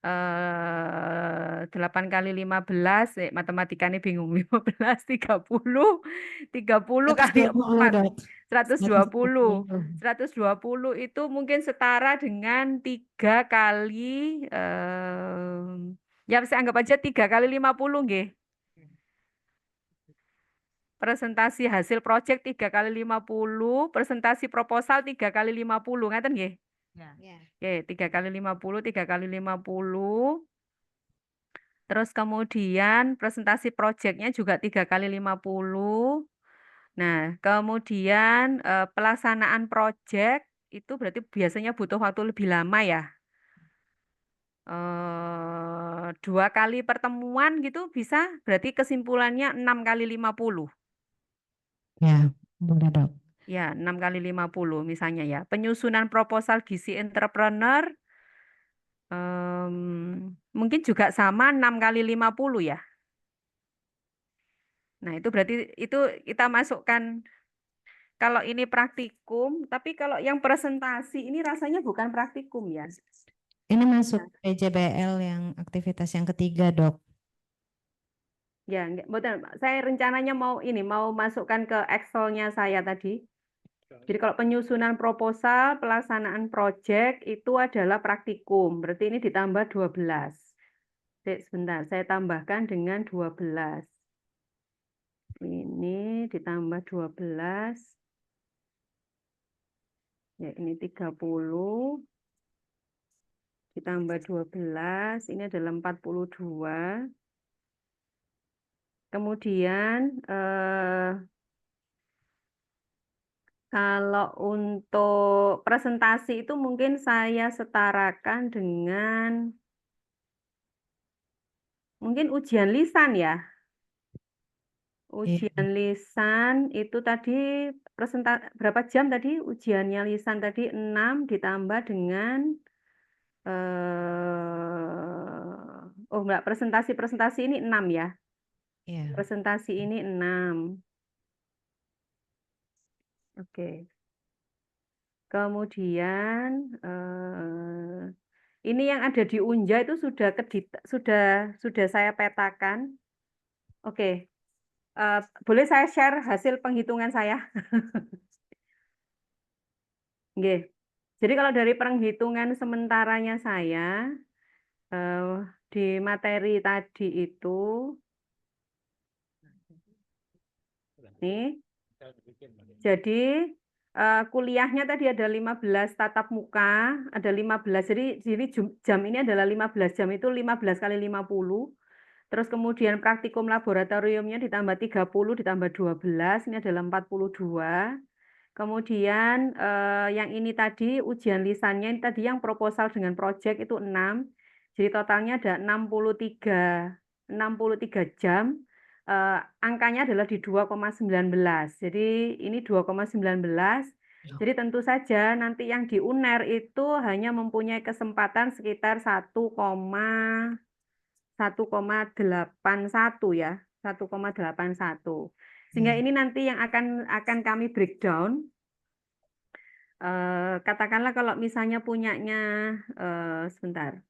8 kali 15, matematikanya bingung. 15, 30 kali 120 4, dok. 120. 120. 120 itu mungkin setara dengan 3 kali, ya saya anggap aja 3 kali 50 nggih. Presentasi hasil proyek 3 kali 50, presentasi proposal 3 kali 50, ngaten nggih? Ya. Oke, 3 kali 50, 3 kali 50. Terus kemudian presentasi proyeknya juga 3 kali 50. Nah, kemudian pelaksanaan proyek itu berarti biasanya butuh waktu lebih lama ya. 2 kali pertemuan gitu bisa, berarti kesimpulannya 6 kali 50. Ya, boleh dok. Ya, 6 kali 50 misalnya ya. Penyusunan proposal gizi entrepreneur mungkin juga sama 6 kali 50 ya. Nah, itu berarti itu kita masukkan kalau ini praktikum, tapi kalau yang presentasi ini rasanya bukan praktikum ya. Ini masuk PJBL yang aktivitas yang ketiga dok. Ya, betul. Saya rencananya mau masukkan ke Excel-nya saya tadi. Jadi kalau penyusunan proposal, pelaksanaan proyek itu adalah praktikum. Berarti ini ditambah 12. Sebentar, saya tambahkan dengan 12. Ini ditambah 12. Ya, ini 30. Ditambah 12, ini adalah 42. Kemudian kalau untuk presentasi itu mungkin saya setarakan dengan mungkin ujian lisan ya. Ujian lisan itu tadi berapa jam tadi ujiannya lisan tadi 6 ditambah dengan oh enggak, presentasi ini 6 ya. Iya. Presentasi ini 6. Oke. Kemudian ini yang ada di Unja itu sudah saya petakan. Oke. Boleh saya share hasil penghitungan saya? Nggih. Jadi kalau dari penghitungan sementaranya saya di materi tadi itu nih. Jadi kuliahnya tadi ada 15 tatap muka, ada 15. Jadi jam ini adalah 15 jam itu 15 kali 50. Terus kemudian praktikum laboratoriumnya ditambah 30 ditambah 12, ini adalah 42. Kemudian yang ini tadi ujian lisannya ini tadi yang proposal dengan proyek itu 6. Jadi totalnya ada 63 jam. Angkanya adalah di 2,19. Jadi ini 2,19. Jadi tentu saja nanti yang di UNER itu hanya mempunyai kesempatan sekitar 1,81 ya. 1,81. Sehingga Ya. ini nanti yang akan kami breakdown. Katakanlah kalau misalnya punyanya sebentar.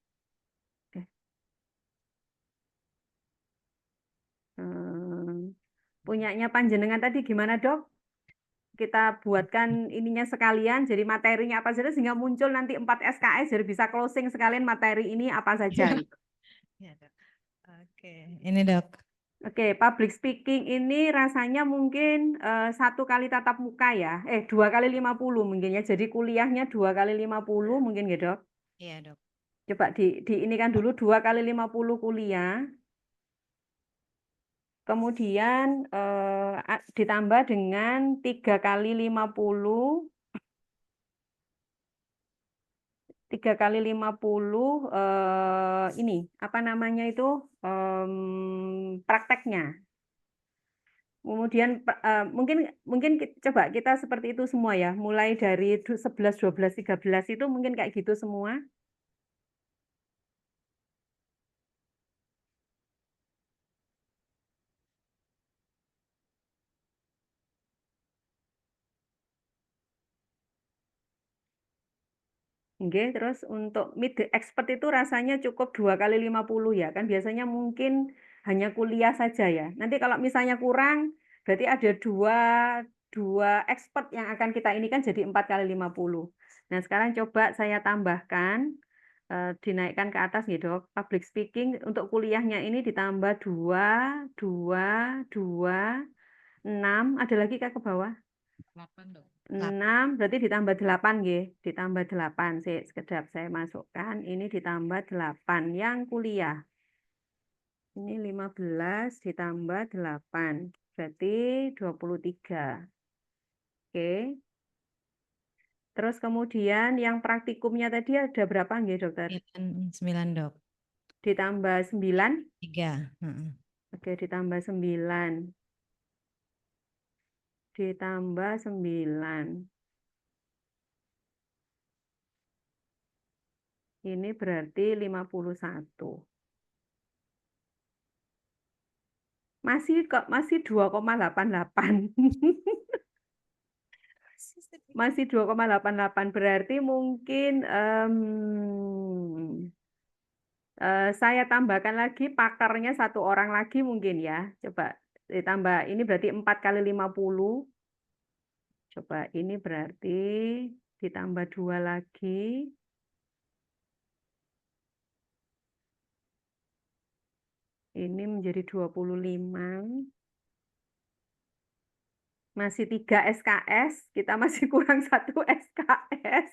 Punyanya panjenengan tadi gimana, Dok? Kita buatkan ininya sekalian, jadi materinya apa saja sehingga muncul nanti 4 SKS, jadi bisa closing sekalian materi ini apa saja. Gitu. Ya, Dok. Oke, ini Dok. Oke, public speaking ini rasanya mungkin 1 kali tatap muka ya, 2 kali 50 mungkin ya, jadi kuliahnya 2 kali 50 mungkin ya, Dok. Iya, Dok. Coba di ini kan dulu 2 kali 50 kuliah. Kemudian ditambah dengan 3 kali 50, 3 kali 50 ini apa namanya itu prakteknya. Kemudian mungkin coba kita seperti itu semua ya, mulai dari 11, 12, 13 itu mungkin kayak gitu semua. Oke, terus untuk mid expert itu rasanya cukup 2 kali 50 ya, kan biasanya mungkin hanya kuliah saja ya. Nanti kalau misalnya kurang, berarti ada dua expert yang akan kita ini kan jadi 4 kali 50. Nah, sekarang coba saya tambahkan, dinaikkan ke atas nih Dok. Public speaking untuk kuliahnya ini ditambah 2, 2, 2, 6, ada lagi Kak ke bawah? 8, Dok. 6 berarti ditambah 8 nggih, ditambah 8. Sekedap saya masukkan ini ditambah 8 yang kuliah. Ini 15 ditambah 8 berarti 23. Oke. Terus kemudian yang praktikumnya tadi ada berapa nggih, Dokter? 9, Dok. Ditambah 9. 3. Oke, ditambah 9. Ditambah 9. Ini berarti 51. Masih 2,88. Masih 2,88 berarti mungkin saya tambahkan lagi pakarnya 1 orang lagi mungkin ya. Coba ditambah ini berarti 4 kali 50. Coba ini berarti ditambah 2 lagi. Ini menjadi 25. Masih 3 SKS, kita masih kurang 1 SKS.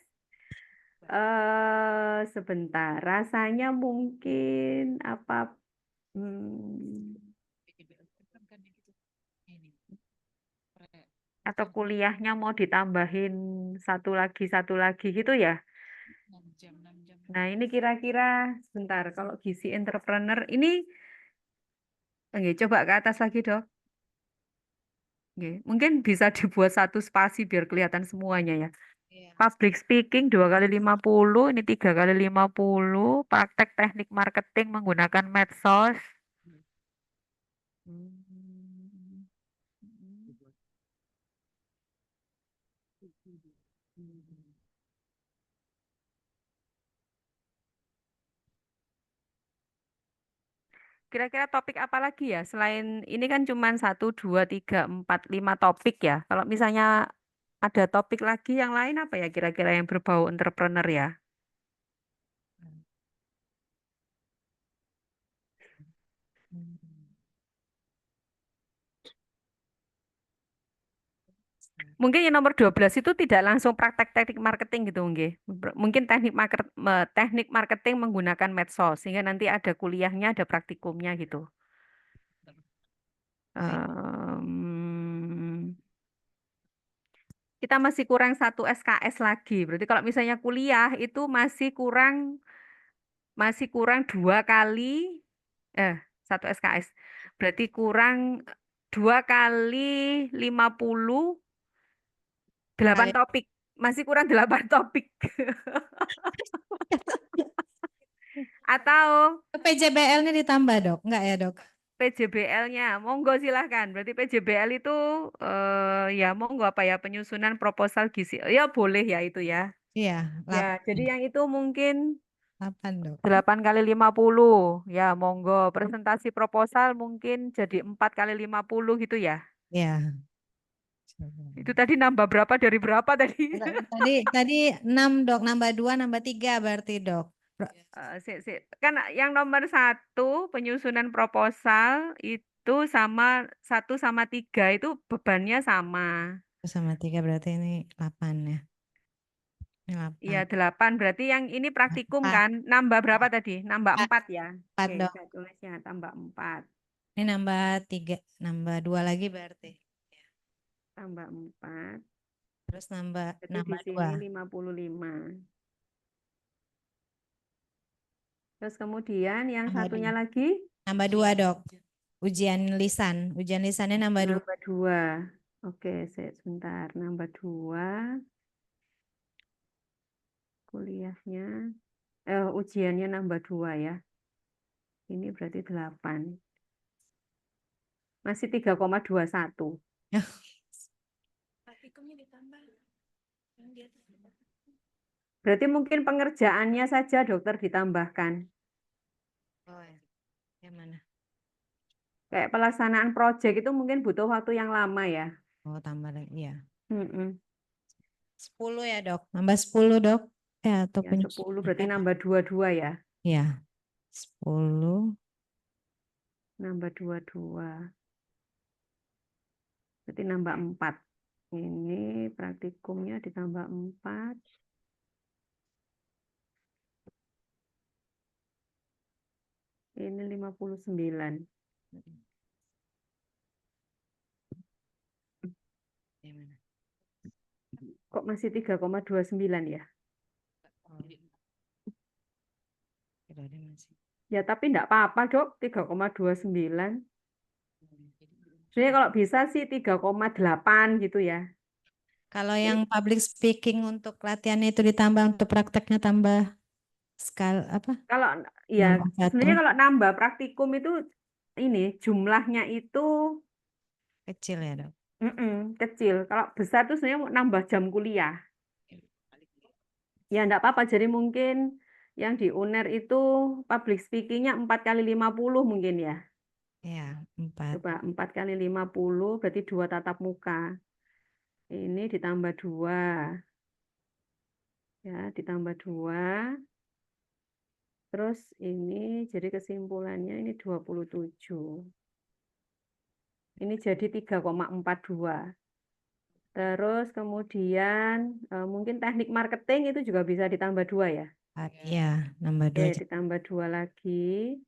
Sebentar, rasanya mungkin apa? Atau kuliahnya mau ditambahin satu lagi gitu ya? 6 jam. Nah ini kira-kira sebentar kalau gizi entrepreneur ini, coba ke atas lagi Dok. Mungkin bisa dibuat 1 spasi biar kelihatan semuanya ya. Iya. Public speaking 2 kali 50, ini 3 kali 50, praktek teknik marketing menggunakan medsos. Kira-kira topik apa lagi ya? Selain ini kan cuma 1, 2, 3, 4, 5 topik ya. Kalau misalnya ada topik lagi yang lain apa ya kira-kira yang berbau entrepreneur ya? Mungkin yang nomor 12 itu tidak langsung praktek teknik marketing gitu nggih. Mungkin teknik marketing menggunakan medsos sehingga nanti ada kuliahnya, ada praktikumnya gitu. Kita masih kurang 1 SKS lagi. Berarti kalau misalnya kuliah itu masih kurang 2 kali 1 SKS. Berarti kurang 2 kali 50, 8 topik. Masih kurang 8 topik. Atau PJBL ini ditambah Dok? Enggak ya Dok? PJBL-nya. Monggo silahkan. Berarti PJBL itu ya monggo apa ya penyusunan proposal gizi. Ya boleh ya itu ya. Iya, Ya, jadi yang itu mungkin 8 dok. 8 kali 50. Ya, monggo. Presentasi proposal mungkin jadi 4 kali 50 gitu ya. Iya. Itu tadi nambah berapa dari berapa tadi? Tadi 6 dok, nambah 2, nambah 3 berarti dok. Kan yang nomor 1 penyusunan proposal itu sama 1 sama 3 itu bebannya sama. Sama 3 berarti ini 8 ya. Ini 8. Iya 8 berarti yang ini praktikum 4. kan. Nambah berapa tadi? Nambah 4 ya. 4 Oke, dok. saya tulisnya tambah 4. Ini nambah 3, nambah 2 lagi berarti. Tambah 4. Terus nambah Jadi di sini 2. 55. Terus kemudian yang Nambah satunya 2. lagi Nambah 2 dok. Ujian lisan. Ujian lisannya nambah 2. nambah 2. Oke, sebentar. Nambah 2. Kuliahnya. Ujiannya nambah 2 ya. Ini berarti 8. Masih 3,21. Berarti mungkin pengerjaannya saja dokter ditambahkan. Oh, yang mana? Kayak pelaksanaan proyek itu mungkin butuh waktu yang lama ya. Oh, tambah lagi ya. 10 10 ya dok. Nambah 10 dok. Ya, atau ya 10 berarti nambah 22 ya. Ya. 10. Nambah 22. Berarti nambah 4. Ini praktikumnya ditambah 4. Ini 59. Yang mana? Kok masih 3,29 ya? Tidak ada masih. Ya tapi enggak apa-apa dok, 3,29. Sebenarnya kalau bisa sih 3,8 gitu ya. Kalau yang public speaking untuk latihannya itu ditambah, untuk prakteknya tambah apa? Kalau ya Nambah 1. sebenarnya kalau nambah praktikum itu ini jumlahnya itu Kecil ya dok. kecil. Kalau besar tuh sebenarnya mau nambah jam kuliah. Ya enggak apa-apa. Jadi mungkin yang di UNER itu public speaking-nya 4 kali 50 mungkin ya. Ya, 4. Coba 4 kali 50 berarti 2 tatap muka. Ini ditambah 2. Ya, ditambah 2. Terus ini jadi kesimpulannya ini 27. Ini jadi 3,42. Terus kemudian mungkin teknik marketing itu juga bisa ditambah 2 ya. Iya, nambah 2. Oke, ditambah 2 lagi.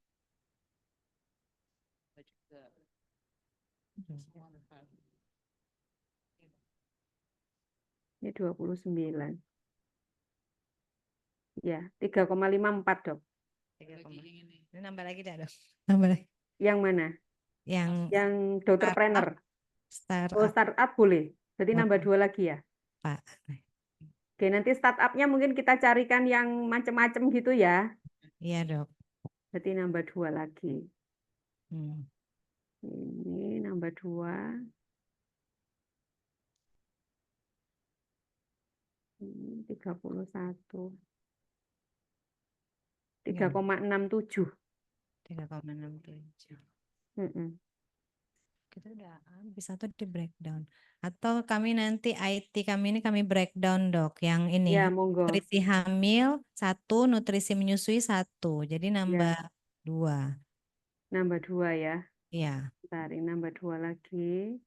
Ini 29. Ya, 3,54 dok. Ini nambah lagi dah dok. Nambah lagi. Yang mana? Yang dokter trainer. Oh, startup boleh. Jadi nambah 2 lagi ya. Pak. Oke, nanti startupnya mungkin kita carikan yang macam-macam gitu ya. Iya dok. Berarti nambah 2 lagi. Hmm. Ini nambah 2. Ini 31. 3,67. 3,67. Mm-mm. Kita udah bisa tuh di breakdown. Atau kami nanti IT kami ini kami breakdown dok. Yang ini Ya, monggo. nutrisi hamil 1, nutrisi menyusui 1. Jadi nambah 2. Nambah 2 ya. Iya. Bentar, ini nambah 2 lagi.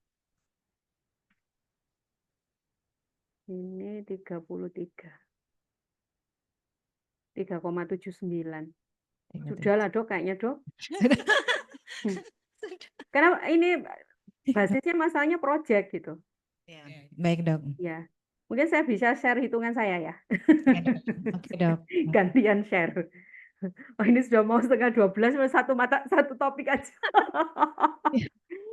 Ini 33. 3,79. Sudahlah dok, kayaknya dok. Karena ini basisnya masalahnya project gitu. Ya. Baik dok. Ya, mungkin saya bisa share hitungan saya ya. Oke dok. Gantian share. Oh, ini sudah mau setengah 12, satu topik aja.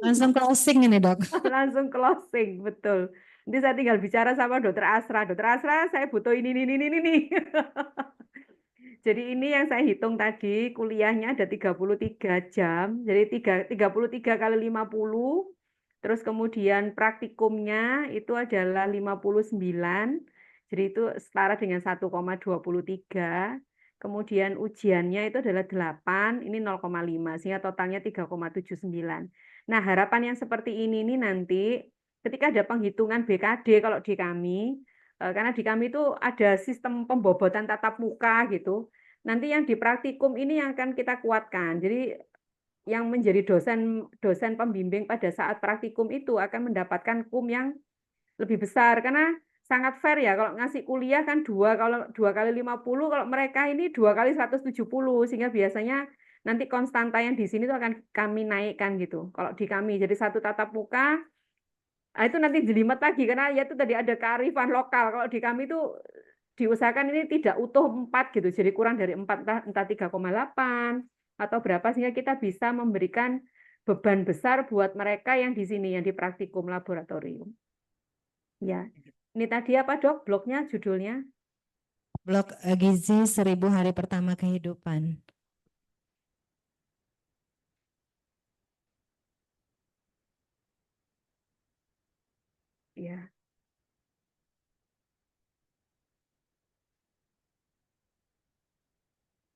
Langsung closing ini dok. Langsung closing, betul. Nanti saya tinggal bicara sama dokter Asra. Dokter Asra, saya butuh ini. Jadi ini yang saya hitung tadi, kuliahnya ada 33 jam. Jadi 33 kali 50. Terus kemudian praktikumnya itu adalah 59. Jadi itu setara dengan 1,23. Kemudian ujiannya itu adalah 8, ini 0,5. Sehingga totalnya 3,79. Nah, harapan yang seperti ini nih nanti ketika ada penghitungan BKD kalau di kami, karena di kami itu ada sistem pembobotan tatap muka gitu. Nanti yang di praktikum ini yang akan kita kuatkan. Jadi yang menjadi dosen pembimbing pada saat praktikum itu akan mendapatkan KUM yang lebih besar karena sangat fair ya kalau ngasih kuliah kan kalau 2 kali 50, kalau mereka ini 2 kali 170 sehingga biasanya nanti konstanta yang di sini tuh akan kami naikkan gitu. Kalau di kami jadi satu tatap muka. Nah, itu nanti jelimet lagi karena ya itu tadi ada kearifan lokal. Kalau di kami itu diusahakan ini tidak utuh 4 gitu. Jadi kurang dari 4 entah 3,8 atau berapa sehingga kita bisa memberikan beban besar buat mereka yang di sini yang di praktikum laboratorium. Ya. Ini tadi apa, Dok? Blognya judulnya? Blog Gizi 1000 hari pertama kehidupan. Ya.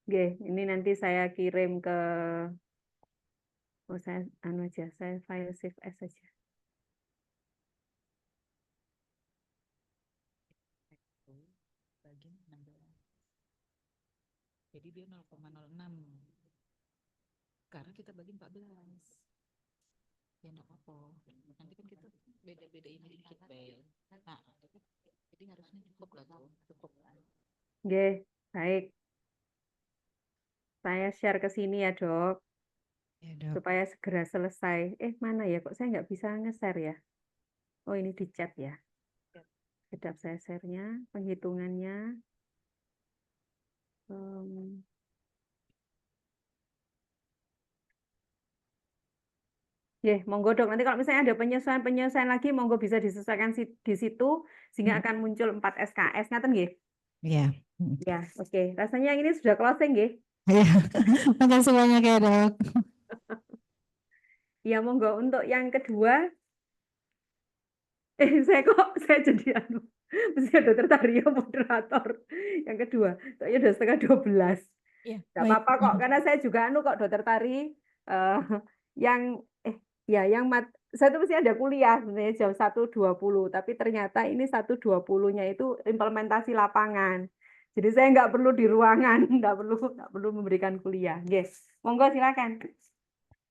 Oke, ini nanti saya kirim ke saya file save as saja. Bagi 16. Jadi dia 0,06. Sekarang kita bagi 14. Ya enggak apa-apa. Nanti kan kita beda-beda ini dikit, Bel. Nah, jadi harusnya cukup lah tuh. Cukup. Oke, baik. Saya share ke sini ya, Dok. Ya, Dok. Supaya segera selesai. Mana ya? Kok saya nggak bisa nge-share ya? Oh, ini di chat ya. Sedap saya share-nya, penghitungannya. Monggo Dok. Nanti kalau misalnya ada penyesuaian lagi, monggo bisa disesuaikan di situ, sehingga akan muncul 4 SKS. Ngaten nggih? Ya. Ya, oke. Rasanya yang ini sudah closing nggih? Iya, makasih banyak ya Dok. Ya, monggo untuk yang kedua. Saya jadi mesti ada Dokter Tario moderator. Yang kedua, soalnya udah setengah 12. Iya, Nggak baik. apa-apa kok, karena saya juga kok Dokter Tari. Yang saya tuh mesti ada kuliah sebenarnya jam 1.20, tapi ternyata ini 1.20-nya itu implementasi lapangan. Jadi saya nggak perlu di ruangan, nggak perlu memberikan kuliah. Yes, monggo silakan.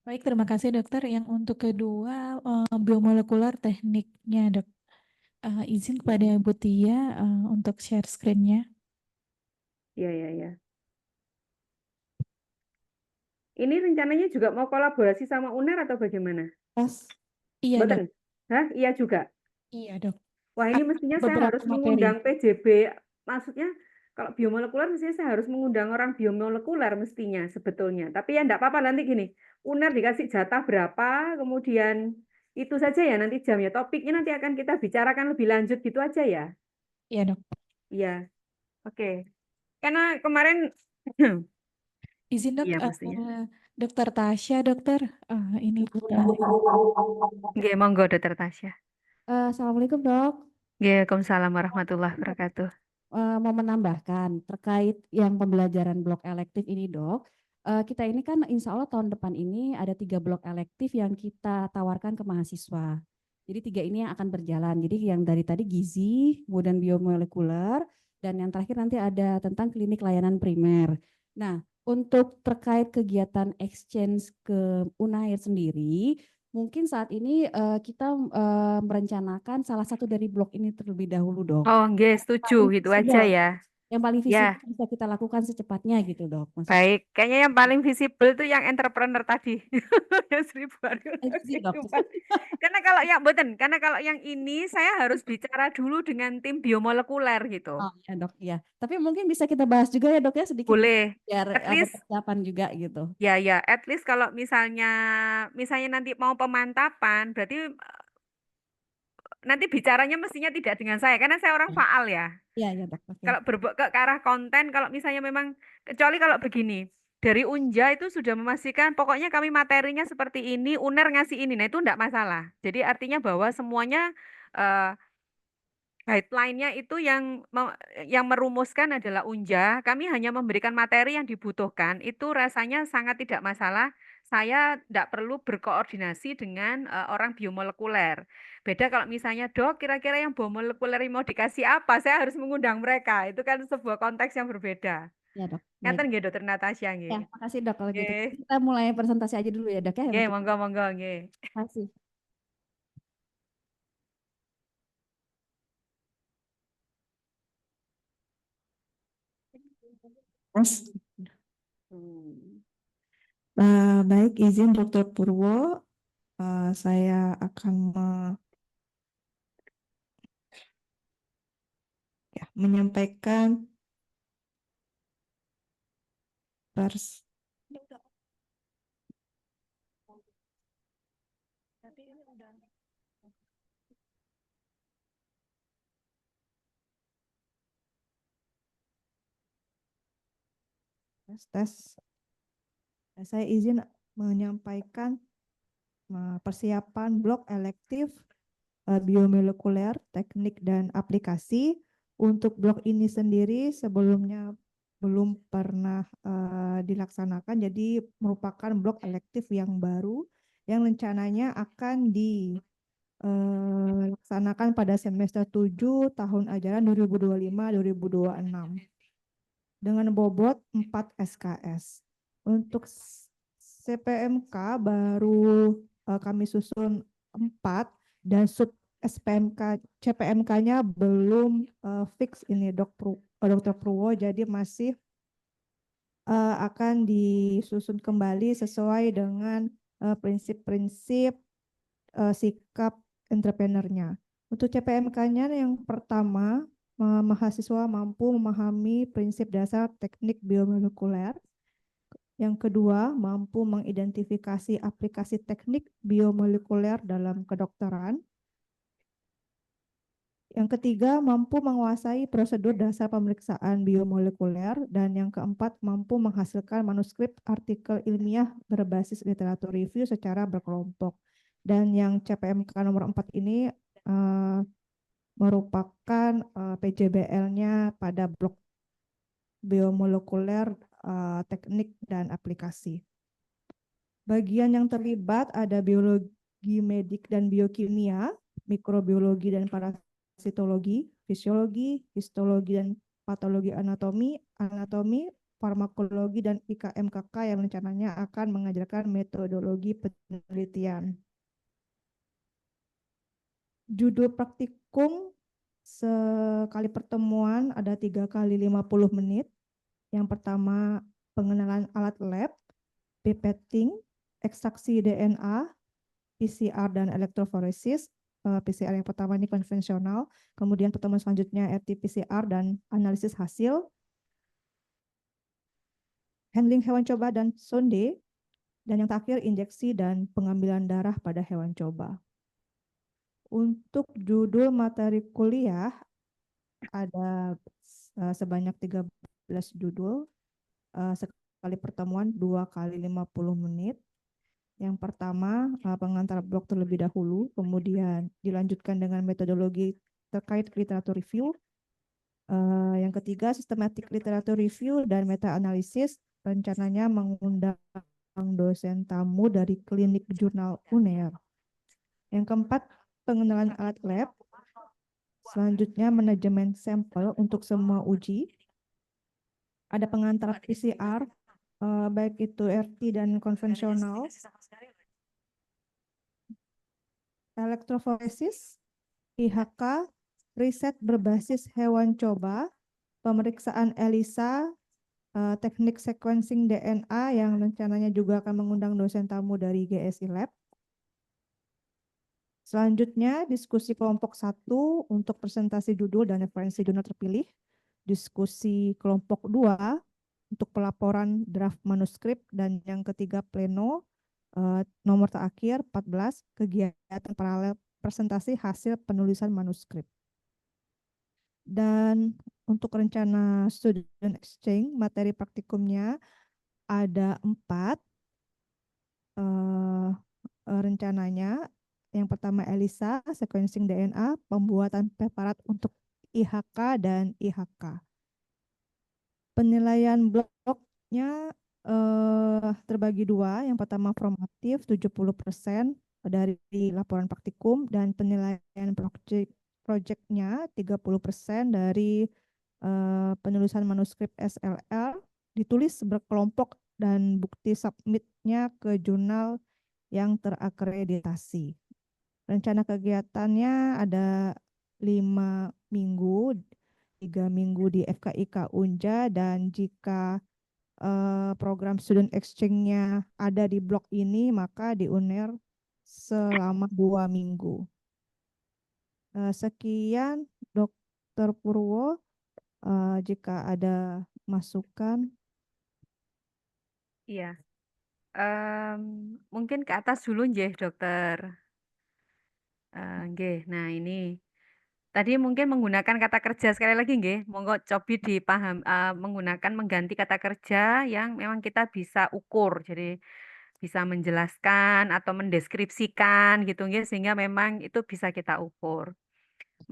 Baik, terima kasih dokter. Yang untuk kedua, biomolekular tekniknya dok. Izin kepada Bu Tia untuk share screen-nya. Iya. Ini rencananya juga mau kolaborasi sama UNER atau bagaimana? Iya dok. Betul? Hah? Iya juga. Iya dok. Wah, ini mestinya saya Beberapa harus materi. mengundang PJB. Maksudnya kalau biomolekuler mestinya saya harus mengundang orang biomolekuler mestinya sebetulnya. Tapi ya enggak apa-apa, nanti gini. UNER dikasih jatah berapa, kemudian itu saja ya nanti jamnya. Topiknya nanti akan kita bicarakan lebih lanjut gitu aja ya. Iya dok. Iya. Oke. Karena kemarin Izin dok, iya mestinya. Dokter Tasya dokter. Ini Oke, monggo Dokter Tasya. Assalamualaikum dok. Waalaikumsalam warahmatullahi wabarakatuh. Mau menambahkan terkait yang pembelajaran blok elektif ini dok. Kita ini kan insya Allah tahun depan ini ada 3 blok elektif yang kita tawarkan ke mahasiswa. Jadi 3 ini yang akan berjalan. Jadi yang dari tadi gizi, kemudian biomolekuler, dan yang terakhir nanti ada tentang klinik layanan primer. Nah, untuk terkait kegiatan exchange ke Unair sendiri, mungkin saat ini kita merencanakan salah satu dari blok ini terlebih dahulu dok. Oh, nggih, setuju gitu aja ya. Yang paling Ya. visible bisa kita lakukan secepatnya gitu dok. Baik, kayaknya yang paling visible itu yang entrepreneur tadi. Yang 1000 hari kehidupan. Karena kalau yang ini saya harus bicara dulu dengan tim biomolekuler gitu. Oh ya dok ya. Tapi mungkin bisa kita bahas juga ya dok ya sedikit. Boleh. Biar At ada least persiapan juga gitu. ya, at least kalau misalnya nanti mau pemantapan, berarti nanti bicaranya mestinya tidak dengan saya karena saya orang faal ya. Iya, ya dok. Oke. Kalau ke arah konten, kalau misalnya memang, kecuali kalau begini, dari Unja itu sudah memastikan, pokoknya kami materinya seperti ini, UNER ngasih ini, nah itu enggak masalah. Jadi artinya bahwa semuanya eh, guideline-nya itu yang merumuskan adalah Unja, kami hanya memberikan materi yang dibutuhkan, itu rasanya sangat tidak masalah. Saya tidak perlu berkoordinasi dengan orang biomolekuler. Beda kalau misalnya, dok, kira-kira yang biomolekuler mau dikasih apa? Saya harus mengundang mereka. Itu kan sebuah konteks yang berbeda. Ya dok. Baik. Ngaten nggih, Dokter Natasha Ya, nggih. makasih dok kalau gitu. Nggih. Kita mulai presentasi aja dulu ya dok ya. Nggih, untuk- monggo nggih. Makasih. Mas, baik, izin Dr. Purwo, saya akan menyampaikan tes. Saya izin menyampaikan persiapan blok elektif biomolekuler, teknik dan aplikasi. Untuk blok ini sendiri sebelumnya belum pernah dilaksanakan, jadi merupakan blok elektif yang baru yang rencananya akan dilaksanakan pada semester 7 tahun ajaran 2025-2026 dengan bobot 4 SKS. Untuk CPMK baru kami susun 4 dan sub SPMK CPMK-nya belum fix ini Dr. Purwo, jadi masih akan disusun kembali sesuai dengan prinsip-prinsip sikap entrepreneurnya. Untuk CPMK-nya yang pertama, mahasiswa mampu memahami prinsip dasar teknik biomolekuler. Yang kedua, mampu mengidentifikasi aplikasi teknik biomolekuler dalam kedokteran. Yang ketiga, mampu menguasai prosedur dasar pemeriksaan biomolekuler. Dan yang keempat, mampu menghasilkan manuskrip artikel ilmiah berbasis literatur review secara berkelompok. Dan yang CPMK nomor 4 ini merupakan PJBL-nya pada blok biomolekuler, teknik, dan aplikasi. Bagian yang terlibat ada biologi medik dan biokimia, mikrobiologi dan parasitologi, fisiologi, histologi dan patologi anatomi, farmakologi, dan IKMKK yang rencananya akan mengajarkan metodologi penelitian. Judul praktikum sekali pertemuan ada 3 kali 50 menit. Yang pertama, pengenalan alat lab, pipetting, ekstraksi DNA, PCR dan elektroforesis. PCR yang pertama ini konvensional, kemudian pertemuan selanjutnya RT-PCR dan analisis hasil, handling hewan coba dan sonde, dan yang terakhir injeksi dan pengambilan darah pada hewan coba. Untuk judul materi kuliah ada sebanyak 13 judul, sekali pertemuan 2 kali 50 menit. Yang pertama, pengantar blok terlebih dahulu, kemudian dilanjutkan dengan metodologi terkait literatur review. Yang ketiga, sistematik literatur review dan meta-analisis, rencananya mengundang dosen tamu dari klinik jurnal UNER. Yang keempat, pengenalan alat lab. Selanjutnya, manajemen sampel untuk semua uji. Ada pengantar PCR, baik itu RT dan konvensional, elektroforesis, IHK, riset berbasis hewan coba, pemeriksaan ELISA, teknik sequencing DNA yang rencananya juga akan mengundang dosen tamu dari GSI Lab. Selanjutnya, diskusi kelompok 1 untuk presentasi judul dan referensi jurnal terpilih. Diskusi kelompok 2 untuk pelaporan draft manuskrip, dan yang ketiga pleno nomor terakhir 14 kegiatan paralel presentasi hasil penulisan manuskrip. Dan untuk rencana student exchange, materi praktikumnya ada 4 rencananya. Yang pertama ELISA, sequencing DNA, pembuatan preparat untuk IHK dan IHK. Penilaian bloknya terbagi 2. Yang pertama formatif 70% dari laporan praktikum, dan penilaian projectnya 30% dari penulisan manuskrip SLL, ditulis berkelompok dan bukti submitnya ke jurnal yang terakreditasi. Rencana kegiatannya ada 5 minggu, 3 minggu di FKIK Unja, dan jika program student exchange-nya ada di blok ini, maka di UNER selama 2 minggu. Sekian Dr. Purwo, jika ada masukan. Iya. Mungkin ke atas dulu nggih, Dokter. Nggih. Nah, ini tadi mungkin menggunakan kata kerja sekali lagi nggih. Monggo cobi dipaham menggunakan mengganti kata kerja yang memang kita bisa ukur. Jadi bisa menjelaskan atau mendeskripsikan gitu nggih, sehingga memang itu bisa kita ukur.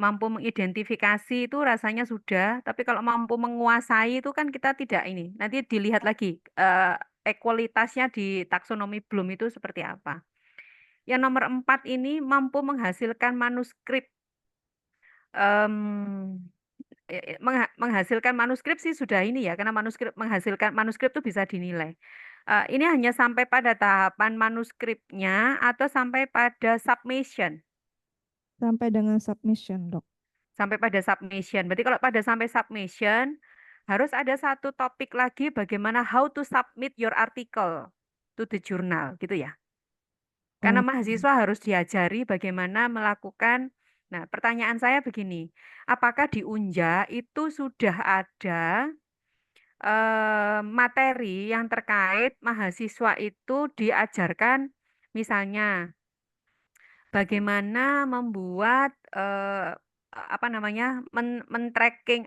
Mampu mengidentifikasi itu rasanya sudah, tapi kalau mampu menguasai itu kan kita tidak ini. Nanti dilihat lagi ekualitasnya di taksonomi Bloom itu seperti apa. Yang nomor 4 ini mampu menghasilkan manuskrip. Menghasilkan manuskrip sih sudah ini ya, karena menghasilkan manuskrip itu bisa dinilai. Ini hanya sampai pada tahapan manuskripnya atau sampai pada submission. Sampai dengan submission, Dok. Sampai pada submission. Berarti kalau pada sampai submission, harus ada satu topik lagi bagaimana how to submit your article to the journal, gitu ya. Karena mahasiswa harus diajari bagaimana melakukan. Nah, pertanyaan saya begini, apakah di Unja itu sudah ada materi yang terkait mahasiswa itu diajarkan, misalnya bagaimana membuat apa namanya men-tracking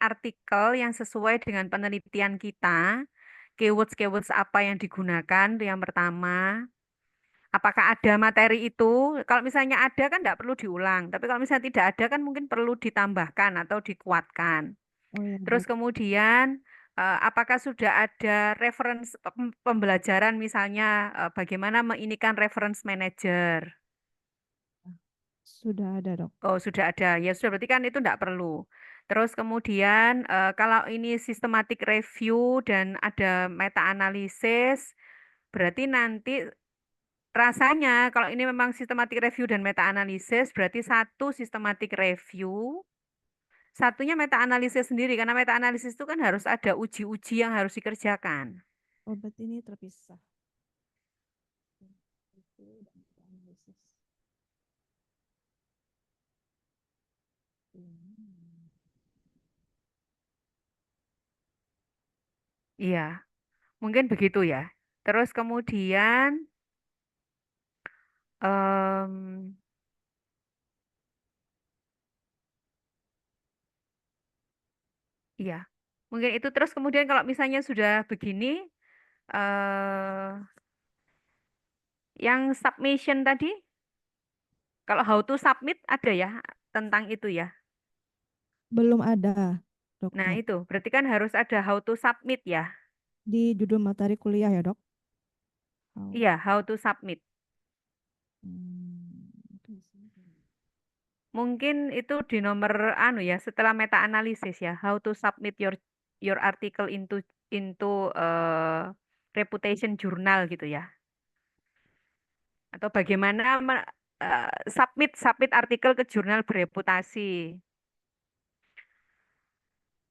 artikel yang sesuai dengan penelitian kita, keywords apa yang digunakan itu yang pertama. Apakah ada materi itu? Kalau misalnya ada kan tidak perlu diulang, tapi kalau misalnya tidak ada kan mungkin perlu ditambahkan atau dikuatkan. Oh ya, Terus Dok. kemudian apakah sudah ada reference pembelajaran misalnya bagaimana menginikan reference manager? Sudah ada, Dok. Oh, sudah ada. Ya sudah, berarti kan itu tidak perlu. Terus kemudian kalau ini systematic review dan ada meta analisis, berarti nanti rasanya kalau ini memang systematic review dan meta analisis, berarti satu systematic review, satunya meta analisis sendiri, karena meta analisis itu kan harus ada uji-uji yang harus dikerjakan. Oh, berarti ini terpisah. Iya, mungkin begitu ya. Terus kemudian iya, mungkin itu. Terus kemudian kalau misalnya sudah begini, yang submission tadi, kalau how to submit ada ya tentang itu ya. Belum ada, Nah Dokter. itu berarti kan harus ada how to submit ya. Di judul materi kuliah ya, Dok? Iya, how to submit. Mungkin itu di nomor anu ya, setelah meta analisis ya, how to submit your article into reputation journal gitu ya. Atau bagaimana submit artikel ke jurnal bereputasi.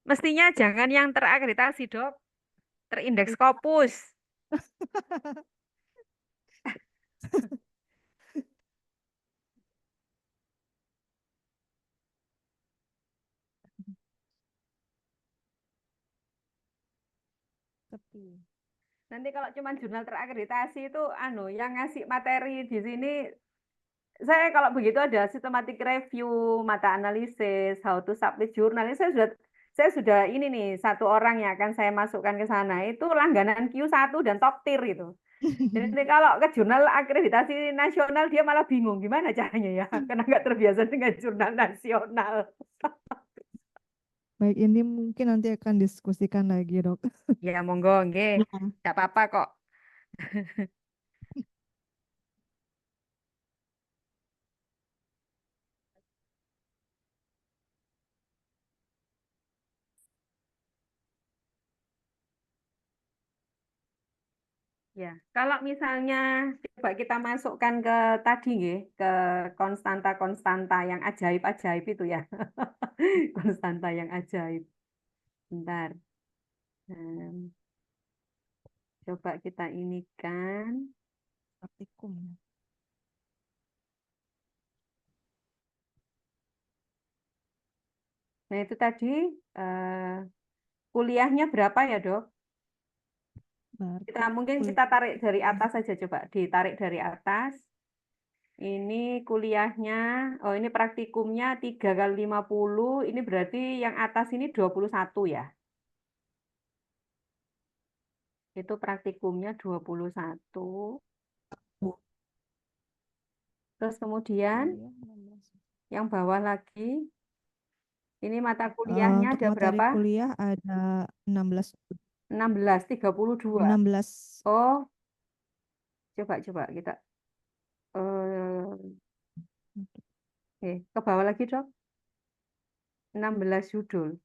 Mestinya jangan yang terakreditasi, Dok. Terindeks Scopus. Nanti kalau cuma jurnal terakreditasi itu anu yang ngasih materi di sini saya kalau begitu ada systematic review, mata analisis, how to submit jurnal. Ini saya sudah ini nih satu orang yang akan saya masukkan ke sana itu langganan Q1 dan top tier itu. Jadi nanti kalau ke jurnal akreditasi nasional dia malah bingung gimana caranya ya, karena nggak terbiasa dengan jurnal nasional. Baik, ini mungkin nanti akan diskusikan lagi, Dok. Ya monggo, nggih, nggak apa-apa kok. Ya, kalau misalnya coba kita masukkan ke tadi nggih, ke konstanta-konstanta yang ajaib-ajaib itu ya. Konstanta yang ajaib. Bentar. Hmm, coba kita ini kan. Praktikum. Nah, itu tadi kuliahnya berapa ya, Dok? Mungkin kita tarik dari atas saja, coba ditarik dari atas. Ini kuliahnya, oh ini praktikumnya 3 kali 50, ini berarti yang atas ini 21 ya. Itu praktikumnya 21. Terus kemudian yang bawah lagi, ini mata kuliahnya Untuk ada materi berapa? kuliah ada 16. 16, 32. 16. Oh, coba kita. Ke bawah lagi, Dok. 16 judul.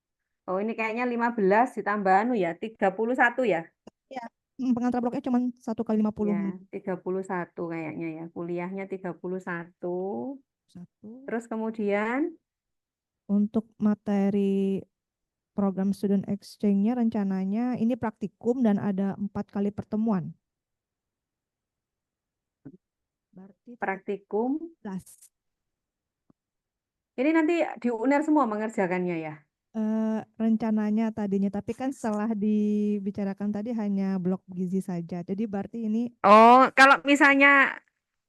Oh, ini kayaknya 15 ditambah anu ya, 31 ya? Ya, pengantar bloknya cuma 1 kali 50. Ya, 31 kayaknya ya. Kuliahnya 31. Terus kemudian Untuk materi program student exchange-nya rencananya ini praktikum dan ada 4 kali pertemuan. Berarti praktikum. 13. Ini nanti di UNER semua mengerjakannya ya? Rencananya tadinya, tapi kan setelah dibicarakan tadi hanya blok gizi saja. Jadi berarti ini, Oh, kalau misalnya,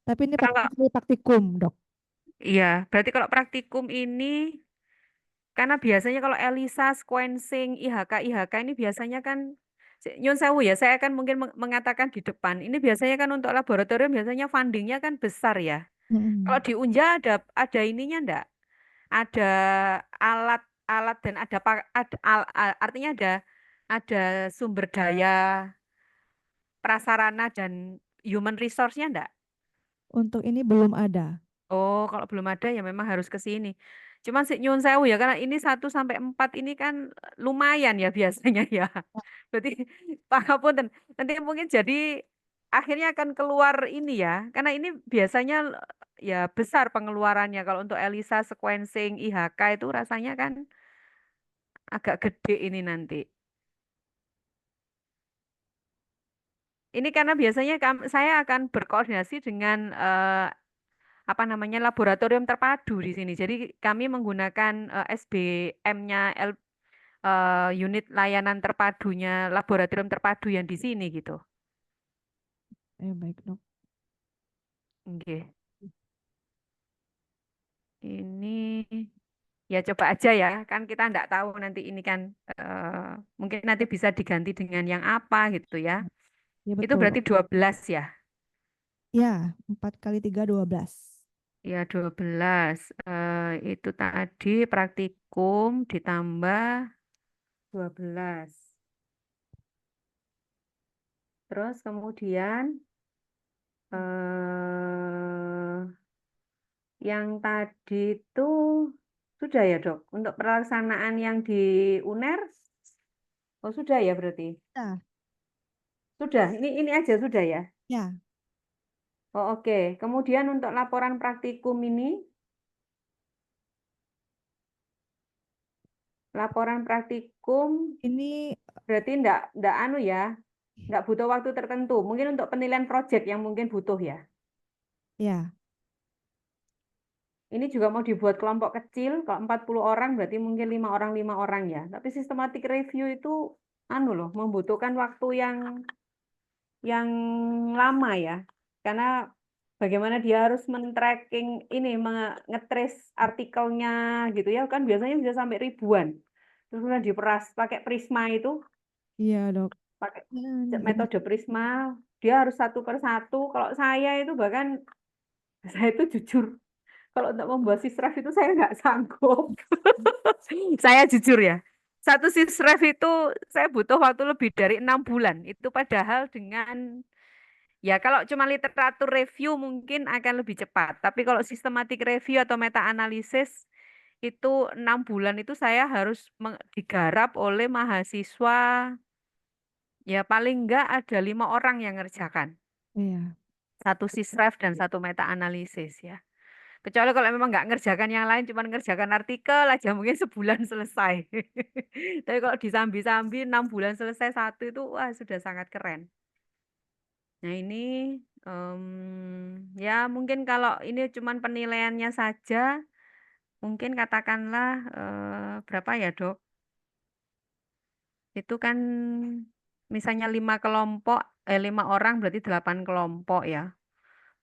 tapi ini kalau praktikum, Dok. iya, berarti kalau praktikum ini, karena biasanya kalau ELISA, sequencing, IHK ini biasanya kan, nyun sewu ya, saya akan mungkin mengatakan di depan, ini biasanya kan untuk laboratorium biasanya fundingnya kan besar ya. Kalau di Unja ada ininya enggak? Ada alat dan artinya ada sumber daya prasarana dan human resource-nya enggak? Untuk ini belum ada. Oh, kalau belum ada ya memang harus ke sini. Cuman sih nyun sewu ya, karena ini 1 sampai 4 ini kan lumayan ya biasanya ya. Berarti Pak Ngapunten, nanti mungkin jadi akhirnya akan keluar ini ya. Karena ini biasanya ya besar pengeluarannya. Kalau untuk ELISA, sequencing, IHK itu rasanya kan agak gede ini nanti. Ini karena biasanya saya akan berkoordinasi dengan apa namanya laboratorium terpadu di sini. Jadi kami menggunakan SBM-nya unit layanan terpadunya laboratorium terpadu yang di sini gitu. Baik, Dok. Oke. Ini ya coba aja ya, kan kita enggak tahu nanti ini kan mungkin nanti bisa diganti dengan yang apa gitu ya. Ya, Itu betul, berarti Dok. 12 ya. Ya, 4 kali 3, 12. Ya 12. Itu tadi praktikum ditambah 12. Terus kemudian yang tadi itu sudah ya, Dok. Untuk pelaksanaan yang di UNER, oh sudah ya berarti. Ya. Sudah. Ini aja sudah ya. Ya. Oh oke. Kemudian untuk laporan praktikum ini, laporan praktikum Ini berarti enggak anu ya, enggak butuh waktu tertentu. Mungkin untuk penilaian proyek yang mungkin butuh ya. ya. Ini juga mau dibuat kelompok kecil, kalau 40 orang berarti mungkin 5 orang ya. Tapi systematic review itu anu loh, membutuhkan waktu yang lama ya. Karena bagaimana dia harus men-tracking ini, nge-trace artikelnya gitu ya, kan biasanya bisa sampai ribuan. Terus kemudian diperas pakai Prisma itu, Iya, Dok. pakai Dan metode Prisma, dia harus satu per satu. Kalau saya itu bahkan, saya itu jujur, kalau untuk membuat sisref itu saya nggak sanggup. Saya jujur ya, satu sisref itu saya butuh waktu lebih dari 6 bulan. Itu padahal dengan, ya kalau cuma literatur review mungkin akan lebih cepat. Tapi kalau systematic review atau meta analisis itu 6 bulan itu saya harus digarap oleh mahasiswa. Ya paling enggak ada 5 orang yang ngerjakan. iya. Satu sisref dan satu meta analisis ya. Kecuali kalau memang nggak ngerjakan yang lain, cuma ngerjakan artikel aja mungkin sebulan selesai. Tapi kalau disambi-sambi 6 bulan selesai satu itu, wah sudah sangat keren. Nah ini ya mungkin kalau ini cuman penilaiannya saja, mungkin katakanlah berapa ya dok? Itu kan misalnya 5 kelompok, 5 orang berarti 8 kelompok ya.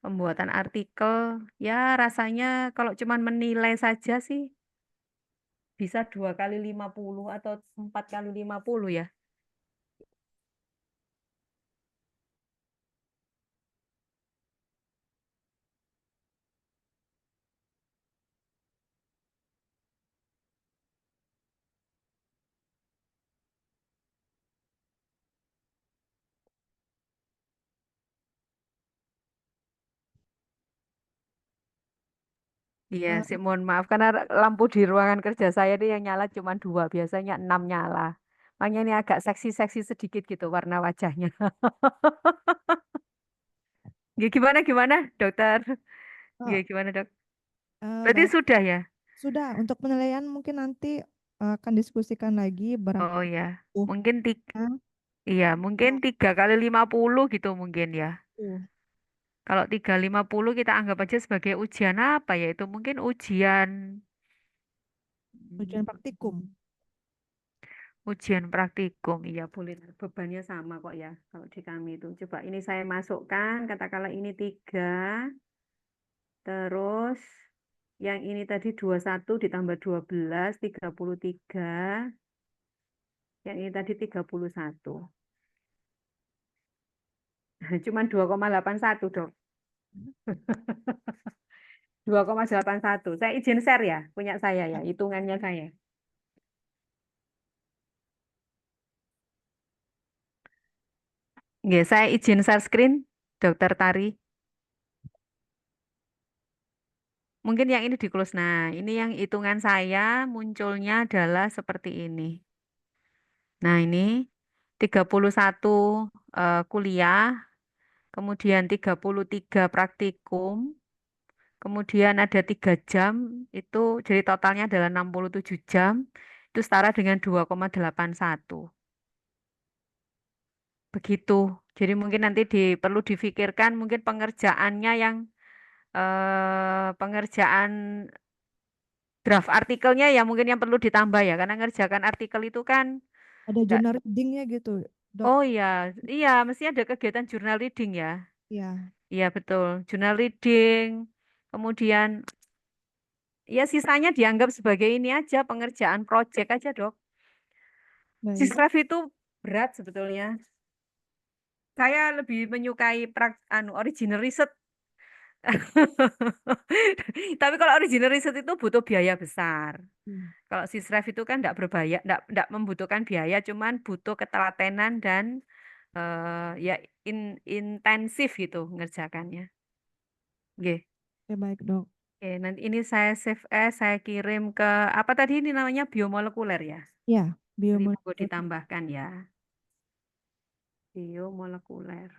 Pembuatan artikel, ya rasanya kalau cuman menilai saja sih bisa 2 kali 50 atau 4 kali 50 ya. Iya, Eh, sih mohon maaf karena lampu di ruangan kerja saya ini yang nyala cuma 2, biasanya 6 nyala. Makanya ini agak seksi-seksi sedikit gitu warna wajahnya. Gimana gimana, dokter? oh, Gimana dok? Berarti baik. sudah ya? Sudah, untuk penilaian mungkin nanti akan diskusikan lagi berapa Oh ya, uh, mungkin iya mungkin 3 kali 50 gitu mungkin ya. uh, Kalau 3 50 kita anggap aja sebagai ujian apa ya? Itu mungkin ujian ujian praktikum. ujian praktikum. Iya boleh. Bebannya sama kok ya kalau di kami itu. Coba ini saya masukkan, katakanlah ini 3, terus yang ini tadi 21 ditambah 12, 33. Yang ini tadi 31. Cuman 2,81 dok. 2,81. Saya izin share ya, punya saya ya, hitungannya saya. Nggih, saya izin share screen, Dokter Tari. Mungkin yang ini di close. Nah, ini yang hitungan saya munculnya adalah seperti ini. Nah, ini 31 kuliah, kemudian 33 praktikum, kemudian ada 3 jam, itu jadi totalnya adalah 67 jam, itu setara dengan 2,81. Begitu. Jadi mungkin nanti perlu difikirkan mungkin pengerjaannya yang pengerjaan draft artikelnya ya mungkin yang perlu ditambah ya karena ngerjakan artikel itu kan Ada enggak. journal readingnya gitu, Dok. Oh iya, iya mesti ada kegiatan jurnal reading ya. Ya, Iya betul, jurnal reading. Kemudian ya sisanya dianggap sebagai ini aja pengerjaan project aja, Dok. baik. Sisref itu berat sebetulnya. Saya lebih menyukai original research. Tapi kalau original research itu butuh biaya besar. Hmm, Kalau sisref itu kan enggak berbaya, enggak membutuhkan biaya, cuman butuh ketelatenan dan ya intensif gitu ngerjakannya. Oke. oke, baik, Dok. Oke, nanti ini saya save as, saya kirim ke apa tadi ini namanya biomolekuler ya. Ya, Jadi monggo biomolekuler. ditambahkan ya. Biomolekuler.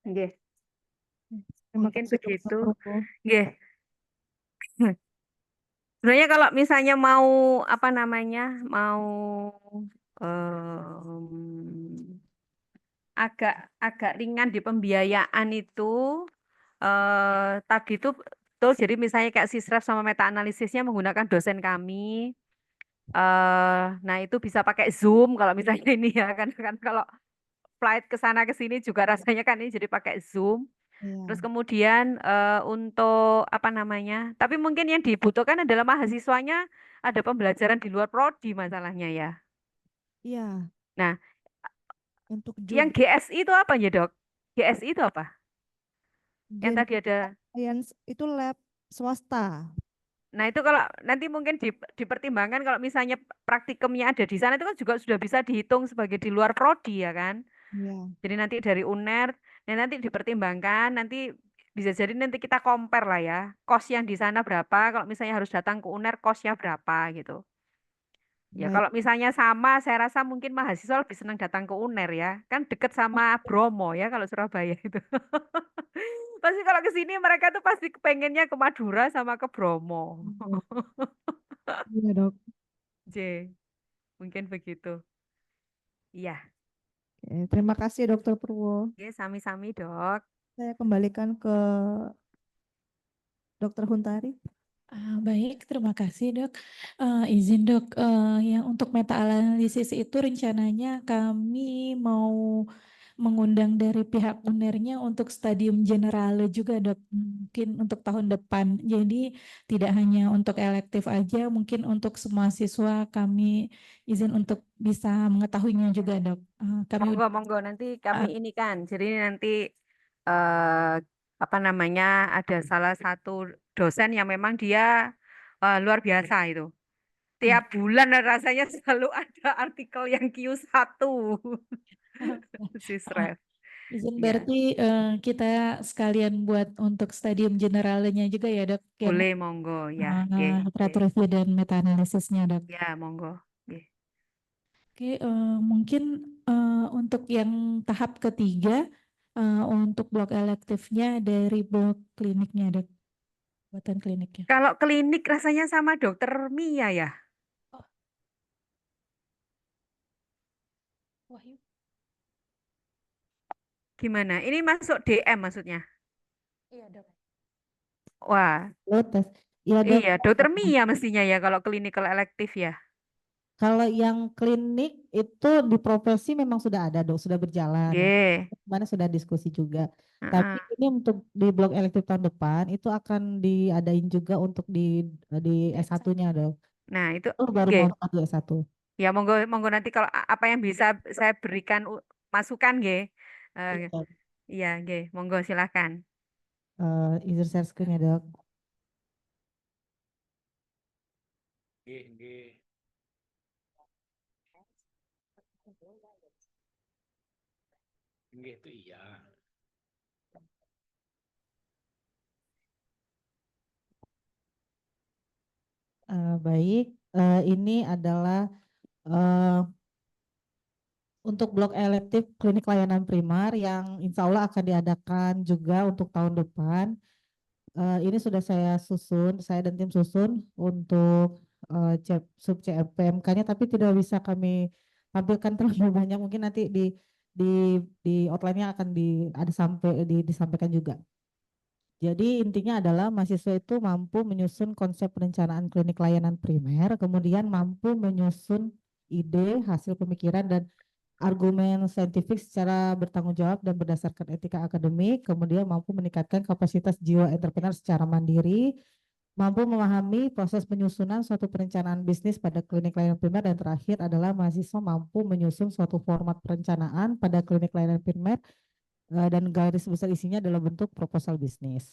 Oke, Terima mungkin kasih, begitu. Dokter. Oke. Sebenarnya kalau misalnya mau apa namanya, mau em, agak agak ringan di pembiayaan itu tadi itu betul. Jadi misalnya kayak Sisref sama meta analisisnya menggunakan dosen kami. Nah itu bisa pakai Zoom kalau misalnya ini ya kan kalau flight ke sana ke sini juga rasanya kan ini jadi pakai Zoom. Terus Iya, kemudian untuk apa namanya? Tapi mungkin yang dibutuhkan adalah mahasiswanya ada pembelajaran di luar prodi masalahnya ya. iya. Nah, Untuk yang judul GSI itu apa ya, Dok? GSI itu apa? Yang tadi Genetic ada. Science itu lab swasta. Nah, itu kalau nanti mungkin dipertimbangkan kalau misalnya praktikumnya ada di sana itu kan juga sudah bisa dihitung sebagai di luar prodi ya kan? Iya, Jadi nanti dari UNER, nah nanti dipertimbangkan, nanti bisa jadi nanti kita compare lah ya, kos yang di sana berapa, kalau misalnya harus datang ke UNER, kosnya berapa gitu. Ya baik. kalau misalnya sama, saya rasa mungkin mahasiswa lebih senang datang ke UNER ya, kan deket sama Bromo ya kalau Surabaya itu. Pasti kalau ke sini mereka tuh pasti pengennya ke Madura sama ke Bromo. Iya, Dok. J, mungkin begitu. Iya, Oke, terima kasih Dokter Purwo. oke, sami-sami dok. Saya kembalikan ke Dokter Huntari. Baik, terima kasih dok. Izin dok, yang untuk meta analisis itu rencananya kami mau mengundang dari pihak UNER-nya untuk stadium generale juga dok, mungkin untuk tahun depan. Jadi tidak hanya untuk elektif aja, mungkin untuk semua siswa kami izin untuk bisa mengetahuinya juga dok. Kami Monggo, monggo nanti kami uh, ini kan. Jadi nanti eh apa namanya ada salah satu dosen yang memang dia luar biasa itu. Tiap bulan rasanya selalu ada artikel yang Q1 uh, Sisref. izin Ya, berarti kita sekalian buat untuk stadium generalnya juga ya dok, yang boleh monggo ya. Oke, oke. literatur review dan meta analisisnya dok. Ya, monggo. Oke. Oke, mungkin untuk yang tahap ketiga, untuk blok elektifnya dari blok kliniknya dok, buatan kliniknya. Kalau klinik rasanya sama dokter Mia ya. Oh, Wahyu. Gimana? Ini masuk DM maksudnya. Iya dok. Wah, Lotus. Iya dok. iya dokter Mia mestinya ya kalau clinical elektif ya. Kalau yang klinik itu di profesi memang sudah ada dok, sudah berjalan. Nggih. Kemarin sudah diskusi juga. Tapi Heeh. ini untuk di blok elektif tahun depan itu akan diadain juga untuk di S1-nya dok. Nah, itu Itu baru nggih. mau satu S1. Ya monggo monggo nanti kalau apa yang bisa saya berikan masukan nggih. Eh, Iya. iya nggih, monggo silakan. User share screen ya dok. Nggih, nggih. Nggih itu iya. Baik, ini adalah untuk blok elektif klinik layanan primer yang insya Allah akan diadakan juga untuk tahun depan. Ini sudah saya susun, saya dan tim susun untuk sub CPMK-nya, tapi tidak bisa kami tampilkan terlalu banyak. Mungkin nanti di di outline-nya akan disampaikan juga. Jadi intinya adalah mahasiswa itu mampu menyusun konsep perencanaan klinik layanan primer, kemudian mampu menyusun ide, hasil pemikiran, dan argumen saintifik secara bertanggung jawab dan berdasarkan etika akademik, kemudian mampu meningkatkan kapasitas jiwa entrepreneur secara mandiri, mampu memahami proses penyusunan suatu perencanaan bisnis pada klinik layanan primer, dan terakhir adalah mahasiswa mampu menyusun suatu format perencanaan pada klinik layanan primer dan garis besar isinya adalah bentuk proposal bisnis.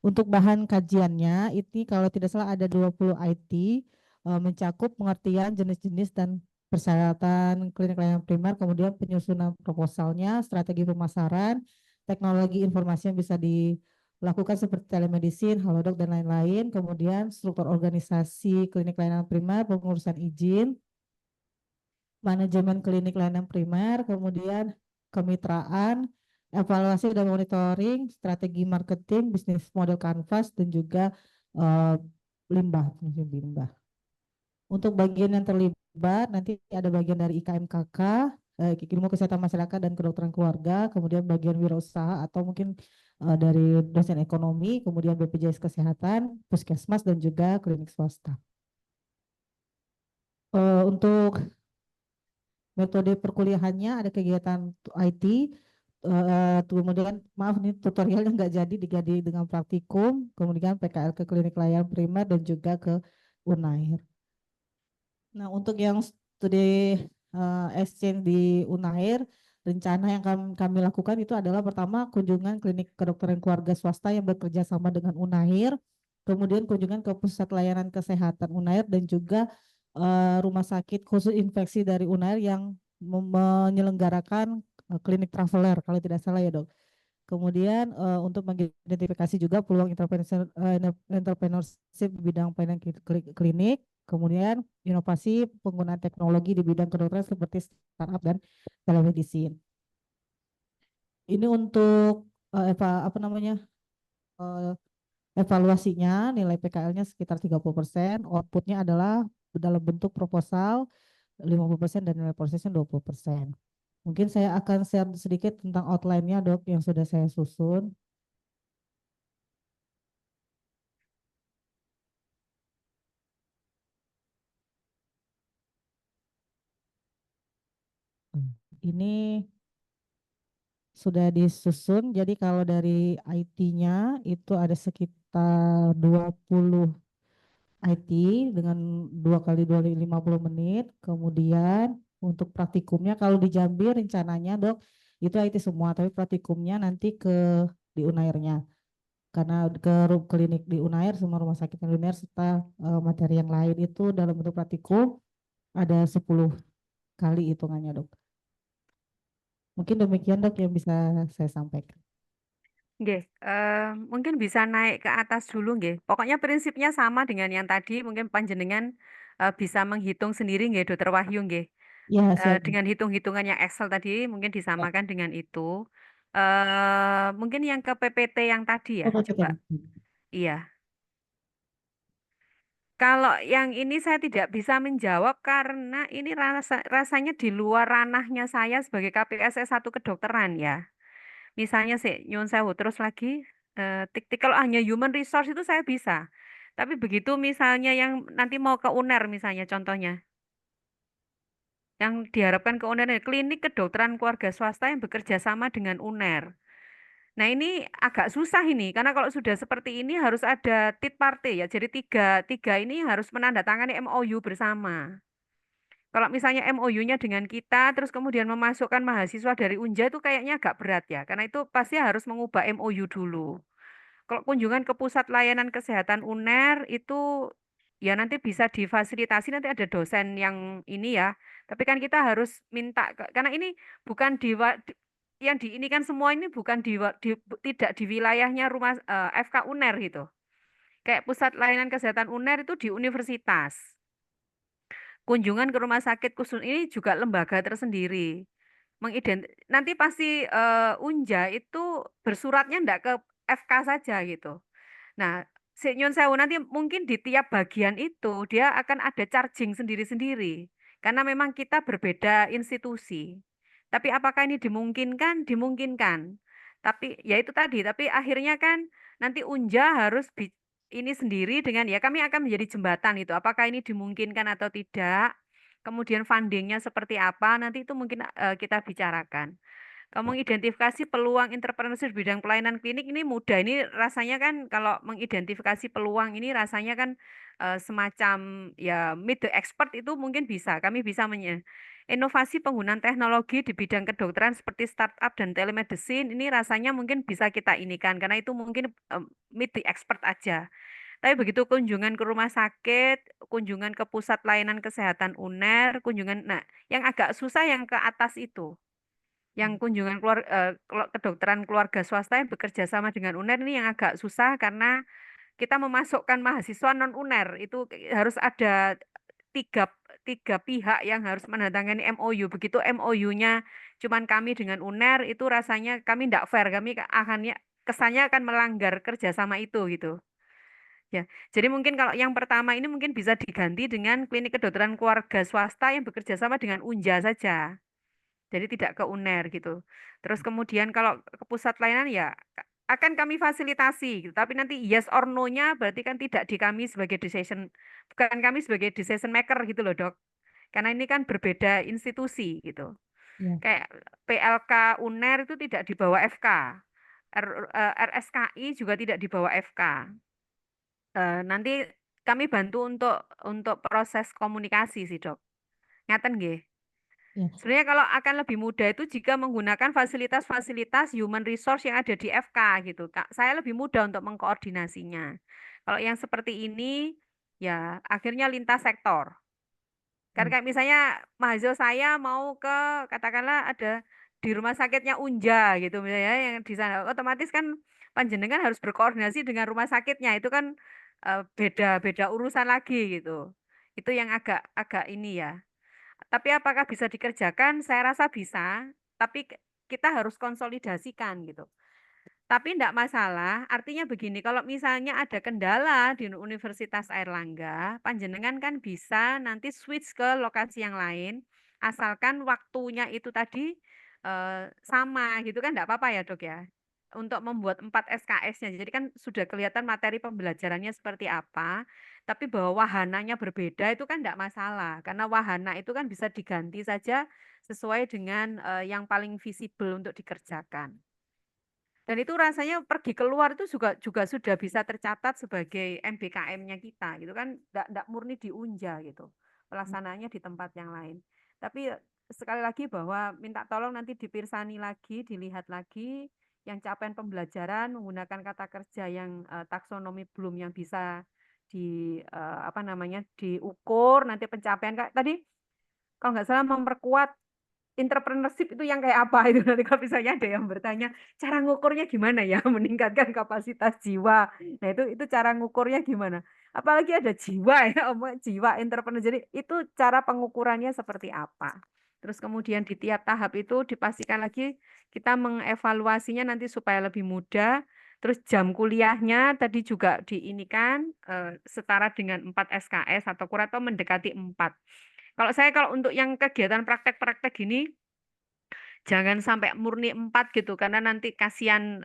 Untuk bahan kajiannya, ini kalau tidak salah ada 20 IT, mencakup pengertian jenis-jenis dan persyaratan klinik layanan primer, kemudian penyusunan proposalnya, strategi pemasaran, teknologi informasi yang bisa dilakukan seperti telemedicine, halodoc, dan lain-lain, kemudian struktur organisasi klinik layanan primer, pengurusan izin, manajemen klinik layanan primer, kemudian kemitraan, evaluasi dan monitoring, strategi marketing, bisnis model canvas, dan juga limbah, museum limbah. Untuk bagian yang terlibat nanti ada bagian dari IKMKK, ilmu kesehatan masyarakat dan kedokteran keluarga, kemudian bagian wirausaha atau mungkin dari dosen ekonomi, kemudian BPJS Kesehatan, Puskesmas dan juga klinik swasta. Untuk metode perkuliahannya ada kegiatan IT, kemudian maaf nih tutorialnya nggak jadi diganti dengan praktikum, kemudian PKL ke klinik layanan primer dan juga ke Unair. Nah untuk yang studi exchange di Unair, rencana yang kami lakukan itu adalah pertama kunjungan klinik kedokteran keluarga swasta yang bekerja sama dengan Unair, kemudian kunjungan ke pusat layanan kesehatan Unair dan juga rumah sakit khusus infeksi dari Unair yang menyelenggarakan klinik traveler kalau tidak salah ya dok. Kemudian untuk mengidentifikasi juga peluang entrepreneurship di bidang pelayanan klinik, kemudian inovasi penggunaan teknologi di bidang kedokteran seperti startup dan telemedicine. Ini untuk evaluasinya nilai PKL-nya sekitar 30%, outputnya adalah dalam bentuk proposal 50% dan nilai prosesnya 20%. Mungkin saya akan share sedikit tentang outline-nya dok yang sudah saya susun. Ini sudah disusun, jadi kalau dari IT-nya itu ada sekitar 20 IT dengan 2 kali 50 menit. Kemudian untuk praktikumnya kalau di Jambi rencananya dok itu IT semua, tapi praktikumnya nanti di Unairnya. Karena ke klinik di Unair, semua rumah sakit di Unair serta materi yang lain itu dalam bentuk praktikum ada 10 kali hitungannya dok. Mungkin demikian dok yang bisa saya sampaikan. Nggih, mungkin bisa naik ke atas dulu nggih. Pokoknya prinsipnya sama dengan yang tadi, mungkin panjenengan bisa menghitung sendiri nggih, Dokter Wahyu nggih. Ya, siap. Dengan hitung-hitungan yang Excel tadi mungkin Ya. disamakan dengan itu. Mungkin yang ke PPT yang tadi ya, Oh, coba. Iya. Kalau yang ini saya tidak bisa menjawab karena ini rasanya di luar ranahnya saya sebagai KPSS 1 kedokteran ya. Misalnya sih, nyuwun sewu terus lagi, tik-tik kalau hanya human resource itu saya bisa. Tapi begitu misalnya yang nanti mau ke UNER misalnya contohnya. Yang diharapkan ke UNER, klinik kedokteran keluarga swasta yang bekerja sama dengan UNER. Nah ini agak susah ini, karena kalau sudah seperti ini harus ada third party ya. Jadi tiga ini harus menandatangani MOU bersama. Kalau misalnya MOU-nya dengan kita, terus kemudian memasukkan mahasiswa dari Unja itu kayaknya agak berat ya, karena itu pasti harus mengubah MOU dulu. Kalau kunjungan ke pusat layanan kesehatan UNER itu ya nanti bisa difasilitasi, nanti ada dosen yang ini ya. Tapi kan kita harus minta, karena ini bukan yang di ini kan semua ini bukan tidak di wilayahnya rumah FK UNER gitu. Kayak pusat layanan kesehatan UNER itu di universitas. Kunjungan ke rumah sakit khusus ini juga lembaga tersendiri. Nanti pasti Unja itu bersuratnya enggak ke FK saja gitu. Nah, Nyun Sewu nanti mungkin di tiap bagian itu dia akan ada charging sendiri-sendiri. Karena memang kita berbeda institusi. Tapi apakah ini dimungkinkan? Dimungkinkan. Tapi ya itu tadi, tapi akhirnya kan nanti Unja harus ini sendiri dengan ya kami akan menjadi jembatan itu. Apakah ini dimungkinkan atau tidak? Kemudian fundingnya seperti apa? Nanti itu mungkin kita bicarakan. Mengidentifikasi peluang entrepreneurship di bidang pelayanan klinik ini mudah. Ini rasanya kan kalau mengidentifikasi peluang ini rasanya kan semacam ya meet the expert itu mungkin bisa. Kami bisa inovasi penggunaan teknologi di bidang kedokteran seperti startup dan telemedicine ini rasanya mungkin bisa kita inikan karena itu mungkin meet the expert aja. Tapi begitu kunjungan ke rumah sakit, kunjungan ke pusat layanan kesehatan UNER, nah yang agak susah yang ke atas itu. Yang kunjungan kedokteran keluarga swasta yang bekerja sama dengan UNER ini yang agak susah karena kita memasukkan mahasiswa non UNER itu harus ada tiga pihak yang harus menandatangani MOU. Begitu MOU-nya cuman kami dengan UNER itu rasanya kami tidak fair, kami kesannya akan melanggar kerjasama itu gitu. Ya, jadi mungkin kalau yang pertama ini mungkin bisa diganti dengan klinik kedokteran keluarga swasta yang bekerja sama dengan Unja saja. Jadi tidak ke UNER gitu. Terus kemudian kalau ke pusat layanan ya akan kami fasilitasi gitu. Tapi nanti yes or no-nya berarti kan tidak di kami sebagai decision, bukan kami sebagai decision maker gitu loh, Dok. Karena ini kan berbeda institusi gitu. Ya. Kayak PLK UNER itu tidak di bawah FK. RSKI juga tidak di bawah FK. Nanti kami bantu untuk proses komunikasi sih, Dok. Ngaten nggih. Ya. Sebenarnya kalau akan lebih mudah itu jika menggunakan fasilitas-fasilitas human resource yang ada di FK gitu, Kak. Saya lebih mudah untuk mengkoordinasinya. Kalau yang seperti ini ya akhirnya lintas sektor. Kan kayak misalnya mahasiswa saya mau ke katakanlah ada di rumah sakitnya Unja gitu misalnya yang di sana otomatis kan panjenengan harus berkoordinasi dengan rumah sakitnya itu kan beda-beda urusan lagi gitu. Itu yang agak ini ya. Tapi apakah bisa dikerjakan? Saya rasa bisa, tapi kita harus konsolidasikan gitu. Tapi tidak masalah, artinya begini, kalau misalnya ada kendala di Universitas Airlangga, panjenengan kan bisa nanti switch ke lokasi yang lain, asalkan waktunya itu tadi sama gitu kan tidak apa-apa ya Dok ya. Untuk membuat 4 SKS-nya, jadi kan sudah kelihatan materi pembelajarannya seperti apa, tapi bahwa wahananya berbeda itu kan tidak masalah, karena wahana itu kan bisa diganti saja sesuai dengan yang paling visible untuk dikerjakan. Dan itu rasanya pergi keluar itu juga sudah bisa tercatat sebagai MBKM-nya kita gitu kan, enggak murni di Unja gitu. Pelaksanaannya di tempat yang lain. Tapi sekali lagi bahwa minta tolong nanti dipirsani lagi, dilihat lagi yang capaian pembelajaran menggunakan kata kerja yang taksonomi belum yang bisa apa namanya diukur nanti pencapaian Kak. Tadi kalau nggak salah memperkuat entrepreneurship itu yang kayak apa itu nanti kalau misalnya ada yang bertanya cara ngukurnya gimana ya meningkatkan kapasitas jiwa. Nah itu cara ngukurnya gimana? Apalagi ada jiwa ya, jiwa entrepreneur. Jadi itu cara pengukurannya seperti apa. Terus kemudian di tiap tahap itu dipastikan lagi kita mengevaluasinya nanti supaya lebih mudah. Terus jam kuliahnya tadi juga diinikan setara dengan 4 SKS atau kurang atau mendekati 4. Kalau untuk yang kegiatan praktek-praktek gini, jangan sampai murni 4 gitu, karena nanti kasihan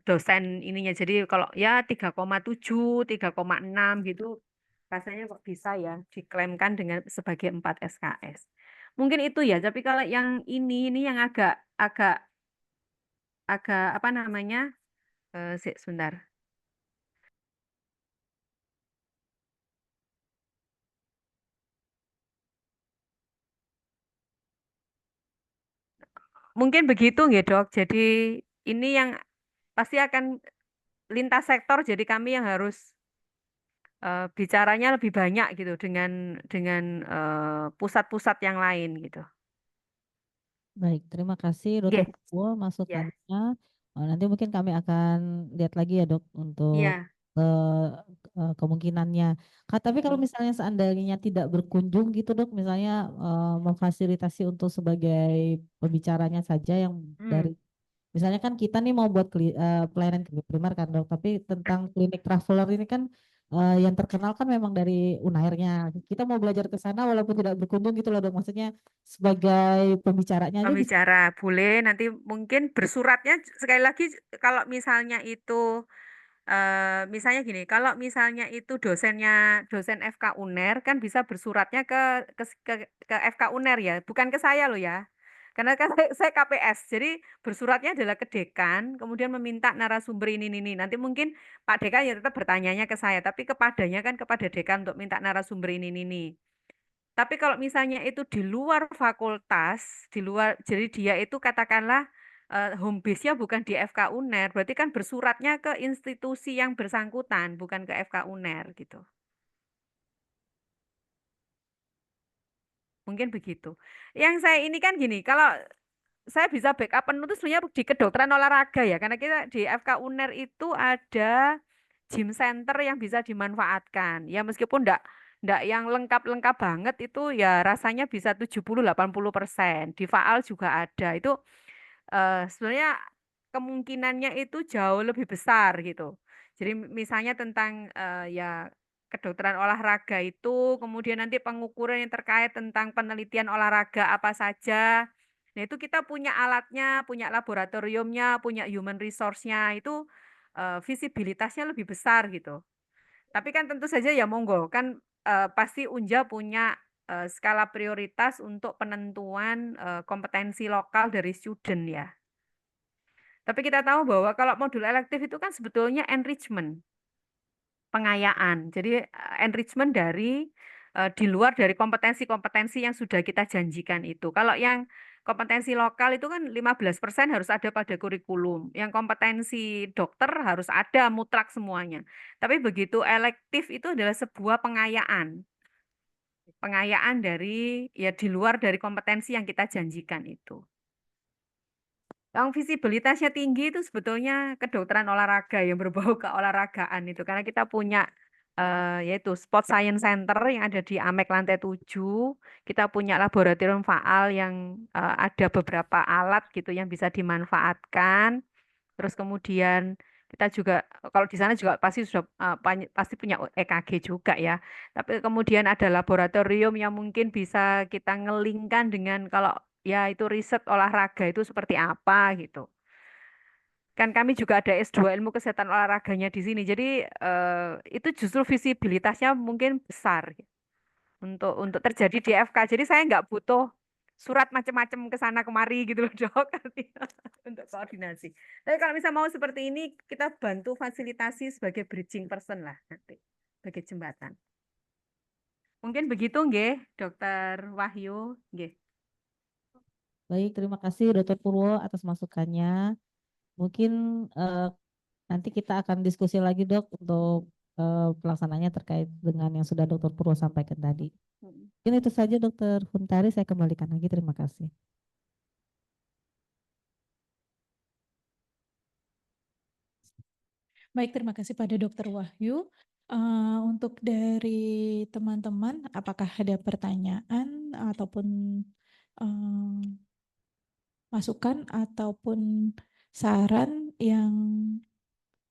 dosen ininya. Jadi kalau ya 3,7, 3,6 gitu, rasanya kok bisa ya diklaimkan dengan sebagai 4 SKS. Mungkin itu ya, tapi kalau yang ini yang agak apa namanya, sebentar. Mungkin begitu nggih Dok. Jadi ini yang pasti akan lintas sektor, jadi kami yang harus bicaranya lebih banyak gitu dengan pusat-pusat yang lain gitu. Baik, terima kasih Nggih. Dr. Pupul Ya. masukannya. Nanti mungkin kami akan lihat lagi ya Dok untuk Iya. kemungkinannya. Tapi kalau misalnya seandainya tidak berkunjung gitu Dok, misalnya memfasilitasi untuk sebagai pembicaranya saja yang dari misalnya kan kita nih mau buat pelayanan klinik primer kan Dok, tapi tentang klinik traveler ini kan yang terkenal kan memang dari Unairnya. Kita mau belajar ke sana walaupun tidak berkunjung gitu loh Dok. Maksudnya sebagai pembicaranya aja bisa. Pembicara boleh nanti mungkin bersuratnya sekali lagi kalau misalnya itu misalnya gini, kalau misalnya itu dosen FK UNER kan bisa bersuratnya ke FK UNER ya, bukan ke saya loh ya. Karena kan saya KPS, jadi bersuratnya adalah ke dekan, kemudian meminta narasumber ini. Nanti mungkin Pak Dekan ya tetap bertanyanya ke saya, tapi kepadanya kan kepada dekan untuk minta narasumber ini. Tapi kalau misalnya itu di luar fakultas, jadi dia itu katakanlah home base-nya bukan di FK UNER, berarti kan bersuratnya ke institusi yang bersangkutan, bukan ke FK UNER gitu. Mungkin begitu. Yang saya ini kan gini, kalau saya bisa backup penuh itu sebenarnya di kedokteran olahraga ya, karena kita di FK UNER itu ada gym center yang bisa dimanfaatkan. Ya meskipun enggak yang lengkap-lengkap banget itu ya rasanya bisa 70-80%. Di Faal juga ada. Itu sebenarnya kemungkinannya itu jauh lebih besar gitu. Jadi misalnya tentang ya kedokteran olahraga itu, kemudian nanti pengukuran yang terkait tentang penelitian olahraga apa saja. Nah itu kita punya alatnya, punya laboratoriumnya, punya human resource-nya, itu visibilitasnya lebih besar gitu. Tapi kan tentu saja ya monggo, kan pasti Unja punya skala prioritas untuk penentuan kompetensi lokal dari student ya. Tapi kita tahu bahwa kalau modul elektif itu kan sebetulnya enrichment, pengayaan. Jadi enrichment dari di luar dari kompetensi-kompetensi yang sudah kita janjikan itu. Kalau yang kompetensi lokal itu kan 15% harus ada pada kurikulum. Yang kompetensi dokter harus ada mutlak semuanya. Tapi begitu elektif itu adalah sebuah pengayaan. Pengayaan dari ya di luar dari kompetensi yang kita janjikan itu. Yang visibilitasnya tinggi itu sebetulnya kedokteran olahraga yang berbau keolahragaan itu karena kita punya yaitu Sport Science Center yang ada di Amek lantai 7. Kita punya laboratorium faal yang ada beberapa alat gitu yang bisa dimanfaatkan. Terus kemudian kita juga kalau di sana juga pasti sudah pasti punya EKG juga ya. Tapi kemudian ada laboratorium yang mungkin bisa kita ngelingkan dengan kalau ya itu riset olahraga itu seperti apa gitu. Kan kami juga ada S2 ilmu kesehatan olahraganya di sini. Jadi itu justru visibilitasnya mungkin besar gitu, untuk terjadi di FK. Jadi saya nggak butuh surat macam-macam ke sana kemari gitu loh dok untuk koordinasi. Tapi kalau misalnya mau seperti ini kita bantu fasilitasi sebagai bridging person lah nanti sebagai jembatan. Mungkin begitu nggih, Dokter Wahyu, nggih. Baik, terima kasih Dr. Purwo atas masukannya. Mungkin nanti kita akan diskusi lagi dok untuk pelaksanaannya terkait dengan yang sudah Dr. Purwo sampaikan tadi. Mungkin itu saja Dr. Huntari, saya kembalikan lagi. Terima kasih. Baik, terima kasih pada Dokter Wahyu. Untuk dari teman-teman, apakah ada pertanyaan ataupun masukan ataupun saran yang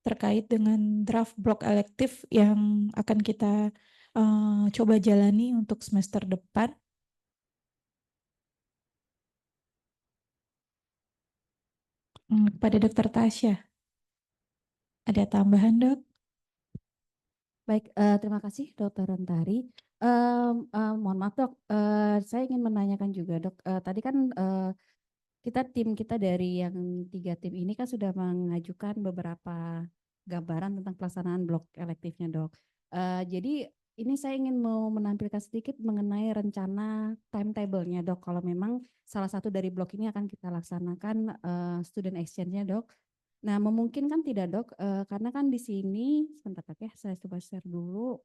terkait dengan draft blok elektif yang akan kita coba jalani untuk semester depan? Pada Dokter Tasya, ada tambahan dok? Baik, terima kasih Dokter Rentari. Mohon maaf dok, saya ingin menanyakan juga dok. Tadi kan kita dari yang 3 tim ini kan sudah mengajukan beberapa gambaran tentang pelaksanaan blok elektifnya dok. Jadi ini saya ingin mau menampilkan sedikit mengenai rencana timetable-nya dok. Kalau memang salah satu dari blok ini akan kita laksanakan student exchange-nya dok. Nah, memungkinkan tidak dok? Karena kan di sini, sebentar dok ya, saya coba share dulu.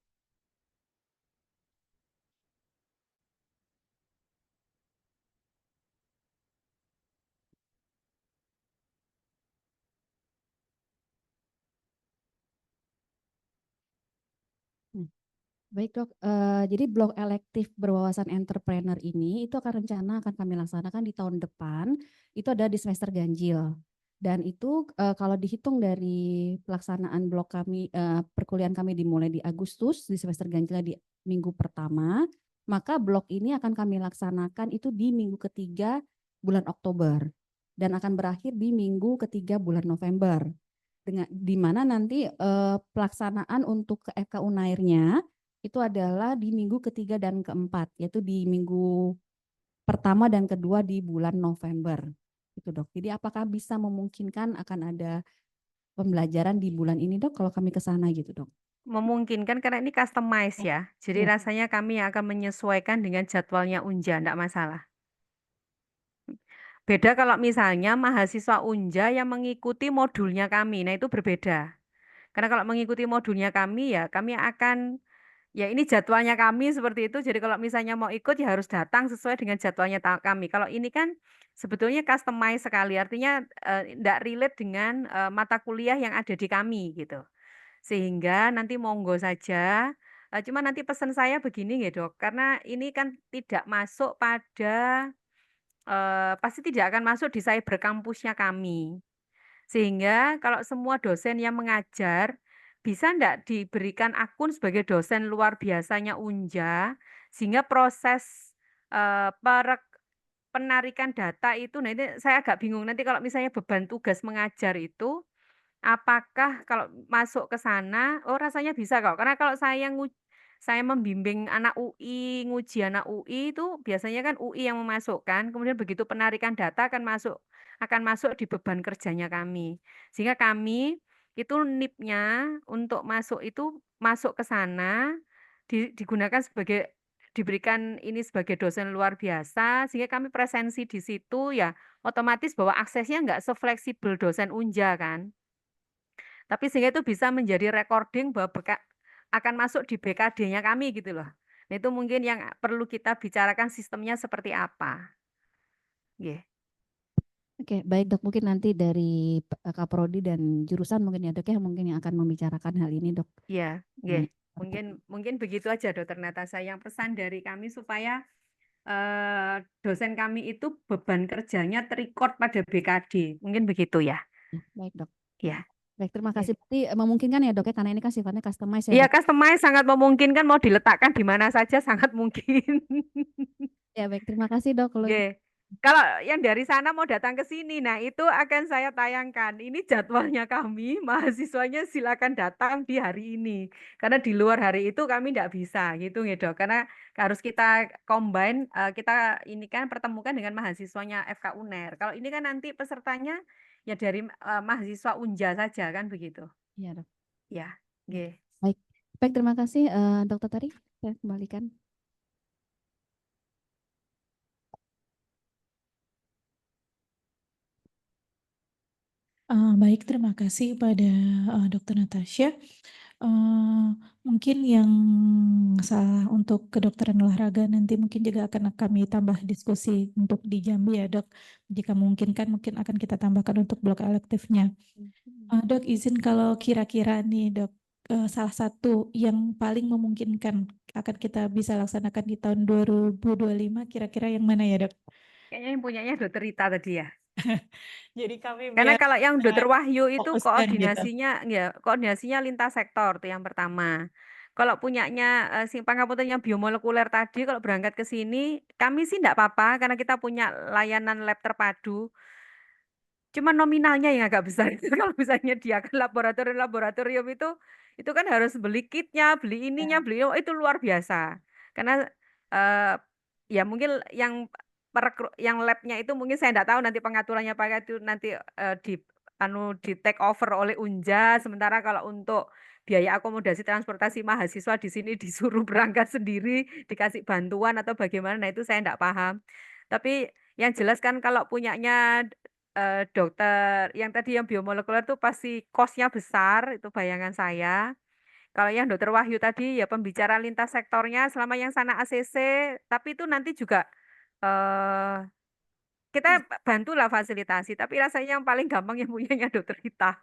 Baik dok, jadi blok elektif berwawasan entrepreneur ini itu akan kami laksanakan di tahun depan, itu ada di semester ganjil. Dan itu kalau dihitung dari pelaksanaan blok kami, perkuliahan kami dimulai di Agustus, di semester ganjil di minggu pertama, maka blok ini akan kami laksanakan itu di minggu ketiga bulan Oktober, dan akan berakhir di minggu ketiga bulan November. Di mana nanti pelaksanaan untuk ke FK Unairnya itu adalah di minggu ketiga dan keempat, yaitu di minggu pertama dan kedua di bulan November. Itu dok. Jadi apakah bisa memungkinkan akan ada pembelajaran di bulan ini dok kalau kami ke sana gitu dok? Memungkinkan karena ini customize ya. Jadi rasanya kami akan menyesuaikan dengan jadwalnya Unja, enggak masalah. Beda kalau misalnya mahasiswa Unja yang mengikuti modulnya kami, nah itu berbeda. Karena kalau mengikuti modulnya kami ya kami akan ya ini jadwalnya kami seperti itu. Jadi kalau misalnya mau ikut ya harus datang sesuai dengan jadwalnya kami. Kalau ini kan sebetulnya customize sekali. Artinya tidak relate dengan mata kuliah yang ada di kami gitu. Sehingga nanti monggo saja. Cuma nanti pesan saya begini ya dok. Karena ini kan tidak masuk pada pasti tidak akan masuk di cyber kampusnya kami. Sehingga kalau semua dosen yang mengajar bisa enggak diberikan akun sebagai dosen luar biasanya Unja, sehingga proses penarikan data itu, nah ini saya agak bingung nanti kalau misalnya beban tugas mengajar itu, apakah kalau masuk ke sana, oh rasanya bisa kok, karena kalau saya membimbing anak UI, nguji anak UI itu biasanya kan UI yang memasukkan, kemudian begitu penarikan data akan masuk di beban kerjanya kami. Sehingga kami itu NIP-nya untuk masuk itu masuk ke sana digunakan diberikan ini sebagai dosen luar biasa, sehingga kami presensi di situ ya otomatis bahwa aksesnya nggak sefleksibel dosen Unja kan. Tapi sehingga itu bisa menjadi recording bahwa akan masuk di BKD-nya kami gitu loh. Nah, itu mungkin yang perlu kita bicarakan sistemnya seperti apa. Nggih. Oke, baik Dok. Mungkin nanti dari Kaprodi dan jurusan mungkin ya Dok ya, mungkin yang akan membicarakan hal ini Dok. Iya, nggih. Mungkin begitu aja Dokter Natasha. Yang pesan dari kami supaya dosen kami itu beban kerjanya terrecord pada BKD. Mungkin begitu ya. Baik Dok. Ya. Baik, terima kasih. Berarti memungkinkan ya Dok ya, karena ini kan sifatnya customize ya Iya, Dok. customize sangat memungkinkan, mau diletakkan di mana saja sangat mungkin. Ya baik, terima kasih Dok. Kalau Nggih. Kalau yang dari sana mau datang ke sini, nah itu akan saya tayangkan. Ini jadwalnya kami, mahasiswanya silakan datang di hari ini. Karena di luar hari itu kami tidak bisa gitu ya Dok. Karena harus kita combine, kita ini kan pertemukan dengan mahasiswanya FK UNER. Kalau ini kan nanti pesertanya ya dari mahasiswa Unja saja kan begitu. Iya Dok. Ya, nggih. Baik, baik terima kasih Dokter Tari. Saya kembalikan. Baik, terima kasih pada Dokter Natasha. Mungkin yang salah untuk kedokteran olahraga nanti mungkin juga akan kami tambah diskusi untuk di Jambi ya Dok. Jika memungkinkan mungkin akan kita tambahkan untuk blok elektifnya. Dok, izin kalau kira-kira nih Dok, salah satu yang paling memungkinkan akan kita bisa laksanakan di tahun 2025 kira-kira yang mana ya Dok? Kayaknya yang punyanya Dokter Rita tadi ya. Jadi kami Karena biar kalau yang Dokter Wahyu itu fokuskan gitu. koordinasinya lintas sektor itu yang pertama. Kalau punyanya si Pangapunten yang biomolekuler tadi, kalau berangkat ke sini, kami sih enggak apa-apa karena kita punya layanan lab terpadu. Cuma nominalnya yang agak besar. Kalau misalnya dia ke laboratorium itu kan harus beli kitnya, beli ininya, beli itu luar biasa. Karena ya mungkin yang labnya itu mungkin saya enggak tahu nanti pengaturannya pakai itu nanti di take over oleh Unja. Sementara kalau untuk biaya akomodasi transportasi mahasiswa di sini disuruh berangkat sendiri, dikasih bantuan atau bagaimana, nah itu saya enggak paham. Tapi yang jelas kan kalau punyanya dokter yang tadi yang biomolekuler itu pasti kosnya besar, itu bayangan saya. Kalau yang Dokter Wahyu tadi ya pembicaraan lintas sektornya selama yang sana ACC, tapi itu nanti juga kita bantulah fasilitasi, tapi rasanya yang paling gampang yang punyanya Dokter Rita.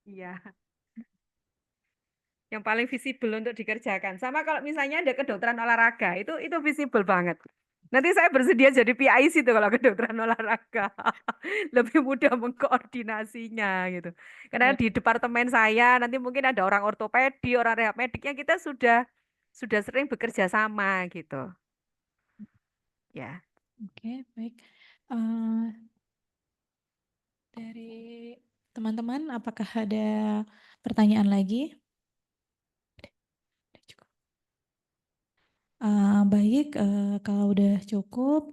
Iya. Yang paling visible untuk dikerjakan. Sama kalau misalnya ada kedokteran olahraga, itu visible banget. Nanti saya bersedia jadi PIC itu kalau kedokteran olahraga. Lebih mudah mengkoordinasinya gitu. Karena di departemen saya nanti mungkin ada orang ortopedi, orang rehab mediknya kita sudah sering bekerja sama gitu. Ya. Oke, baik. Dari teman-teman, apakah ada pertanyaan lagi? Baik, kalau udah cukup,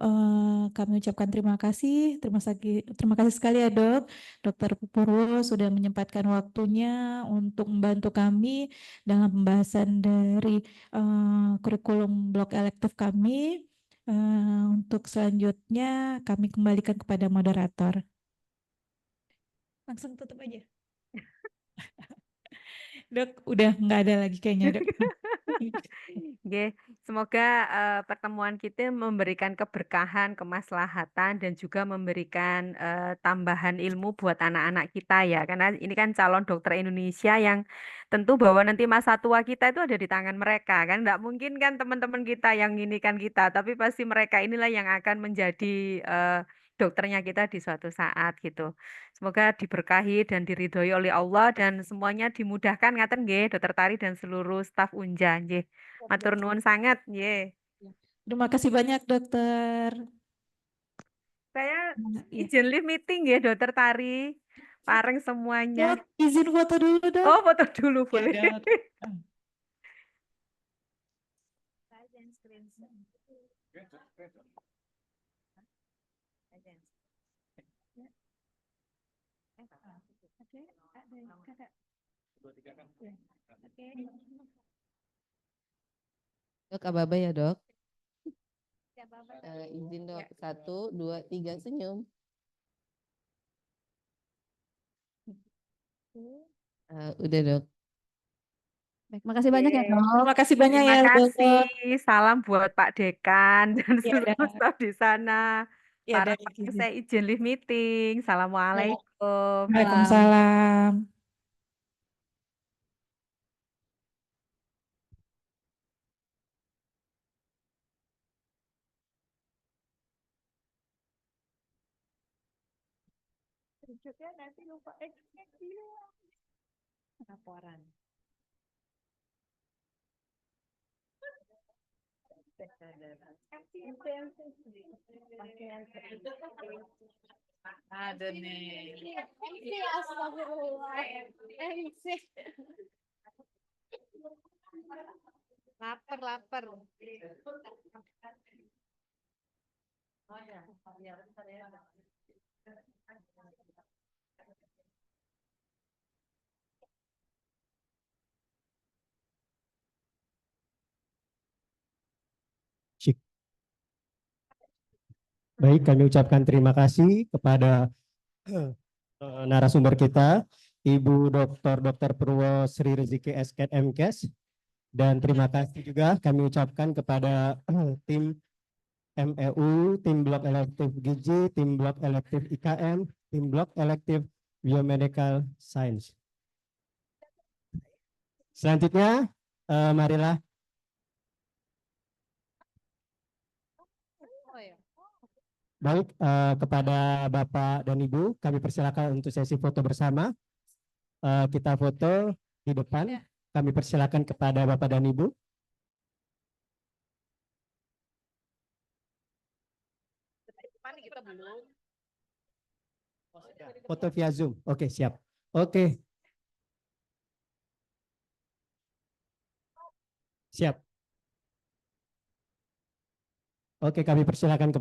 kami ucapkan terima kasih. Terima kasih sekali ya Dok, Dokter Purwo sudah menyempatkan waktunya untuk membantu kami dalam pembahasan dari kurikulum blok elektif kami. Untuk selanjutnya kami kembalikan kepada moderator. Langsung tutup aja. Dok, udah nggak ada lagi kayaknya Dok. Oke, semoga pertemuan kita memberikan keberkahan, kemaslahatan, dan juga memberikan tambahan ilmu buat anak-anak kita ya. Karena ini kan calon dokter Indonesia yang tentu bahwa nanti masa tua kita itu ada di tangan mereka kan. Nggak mungkin kan teman-teman kita yang ini kan kita, tapi pasti mereka inilah yang akan menjadi dokternya kita di suatu saat gitu. Semoga diberkahi dan diridhoi oleh Allah dan semuanya dimudahkan ngaten nggih Dokter Tari dan seluruh staf Unja nggih. Matur nuwun sangat nggih. Terima kasih banyak dokter. Saya Iya. izin live meeting ya Dokter Tari. Pareng semuanya. Dok, izin foto dulu dok. Oh, foto dulu Ya, boleh. dok. Dok, aba-aba ya dok. Izin dok, 1, 2, 3 senyum. Udah dok. Baik, makasih banyak ya, Dok. Terima kasih banyak Terima ya kasih. dok. Salam buat Pak Dekan dan Ya, seluruh dok. staf di sana. Ya, Para dok. saya izin live meeting. Assalamualaikum. Waalaikumsalam. Nanti lupa laporan. Ada nih. Lapar. Oh ya, bentar ya. Baik, kami ucapkan terima kasih kepada narasumber kita, Ibu Dr. Purwo Sri Rezeki SK MKes, dan terima kasih juga kami ucapkan kepada tim MEU, tim blok elektif Gizi, tim blok elektif IKM, tim blok elektif Biomedical Science. Selanjutnya, marilah baik, kepada Bapak dan Ibu, kami persilakan untuk sesi foto bersama. Kita foto di depan. Kami persilakan kepada Bapak dan Ibu. Foto via Zoom. Oke, siap. Oke. Siap. Oke, kami persilakan kepada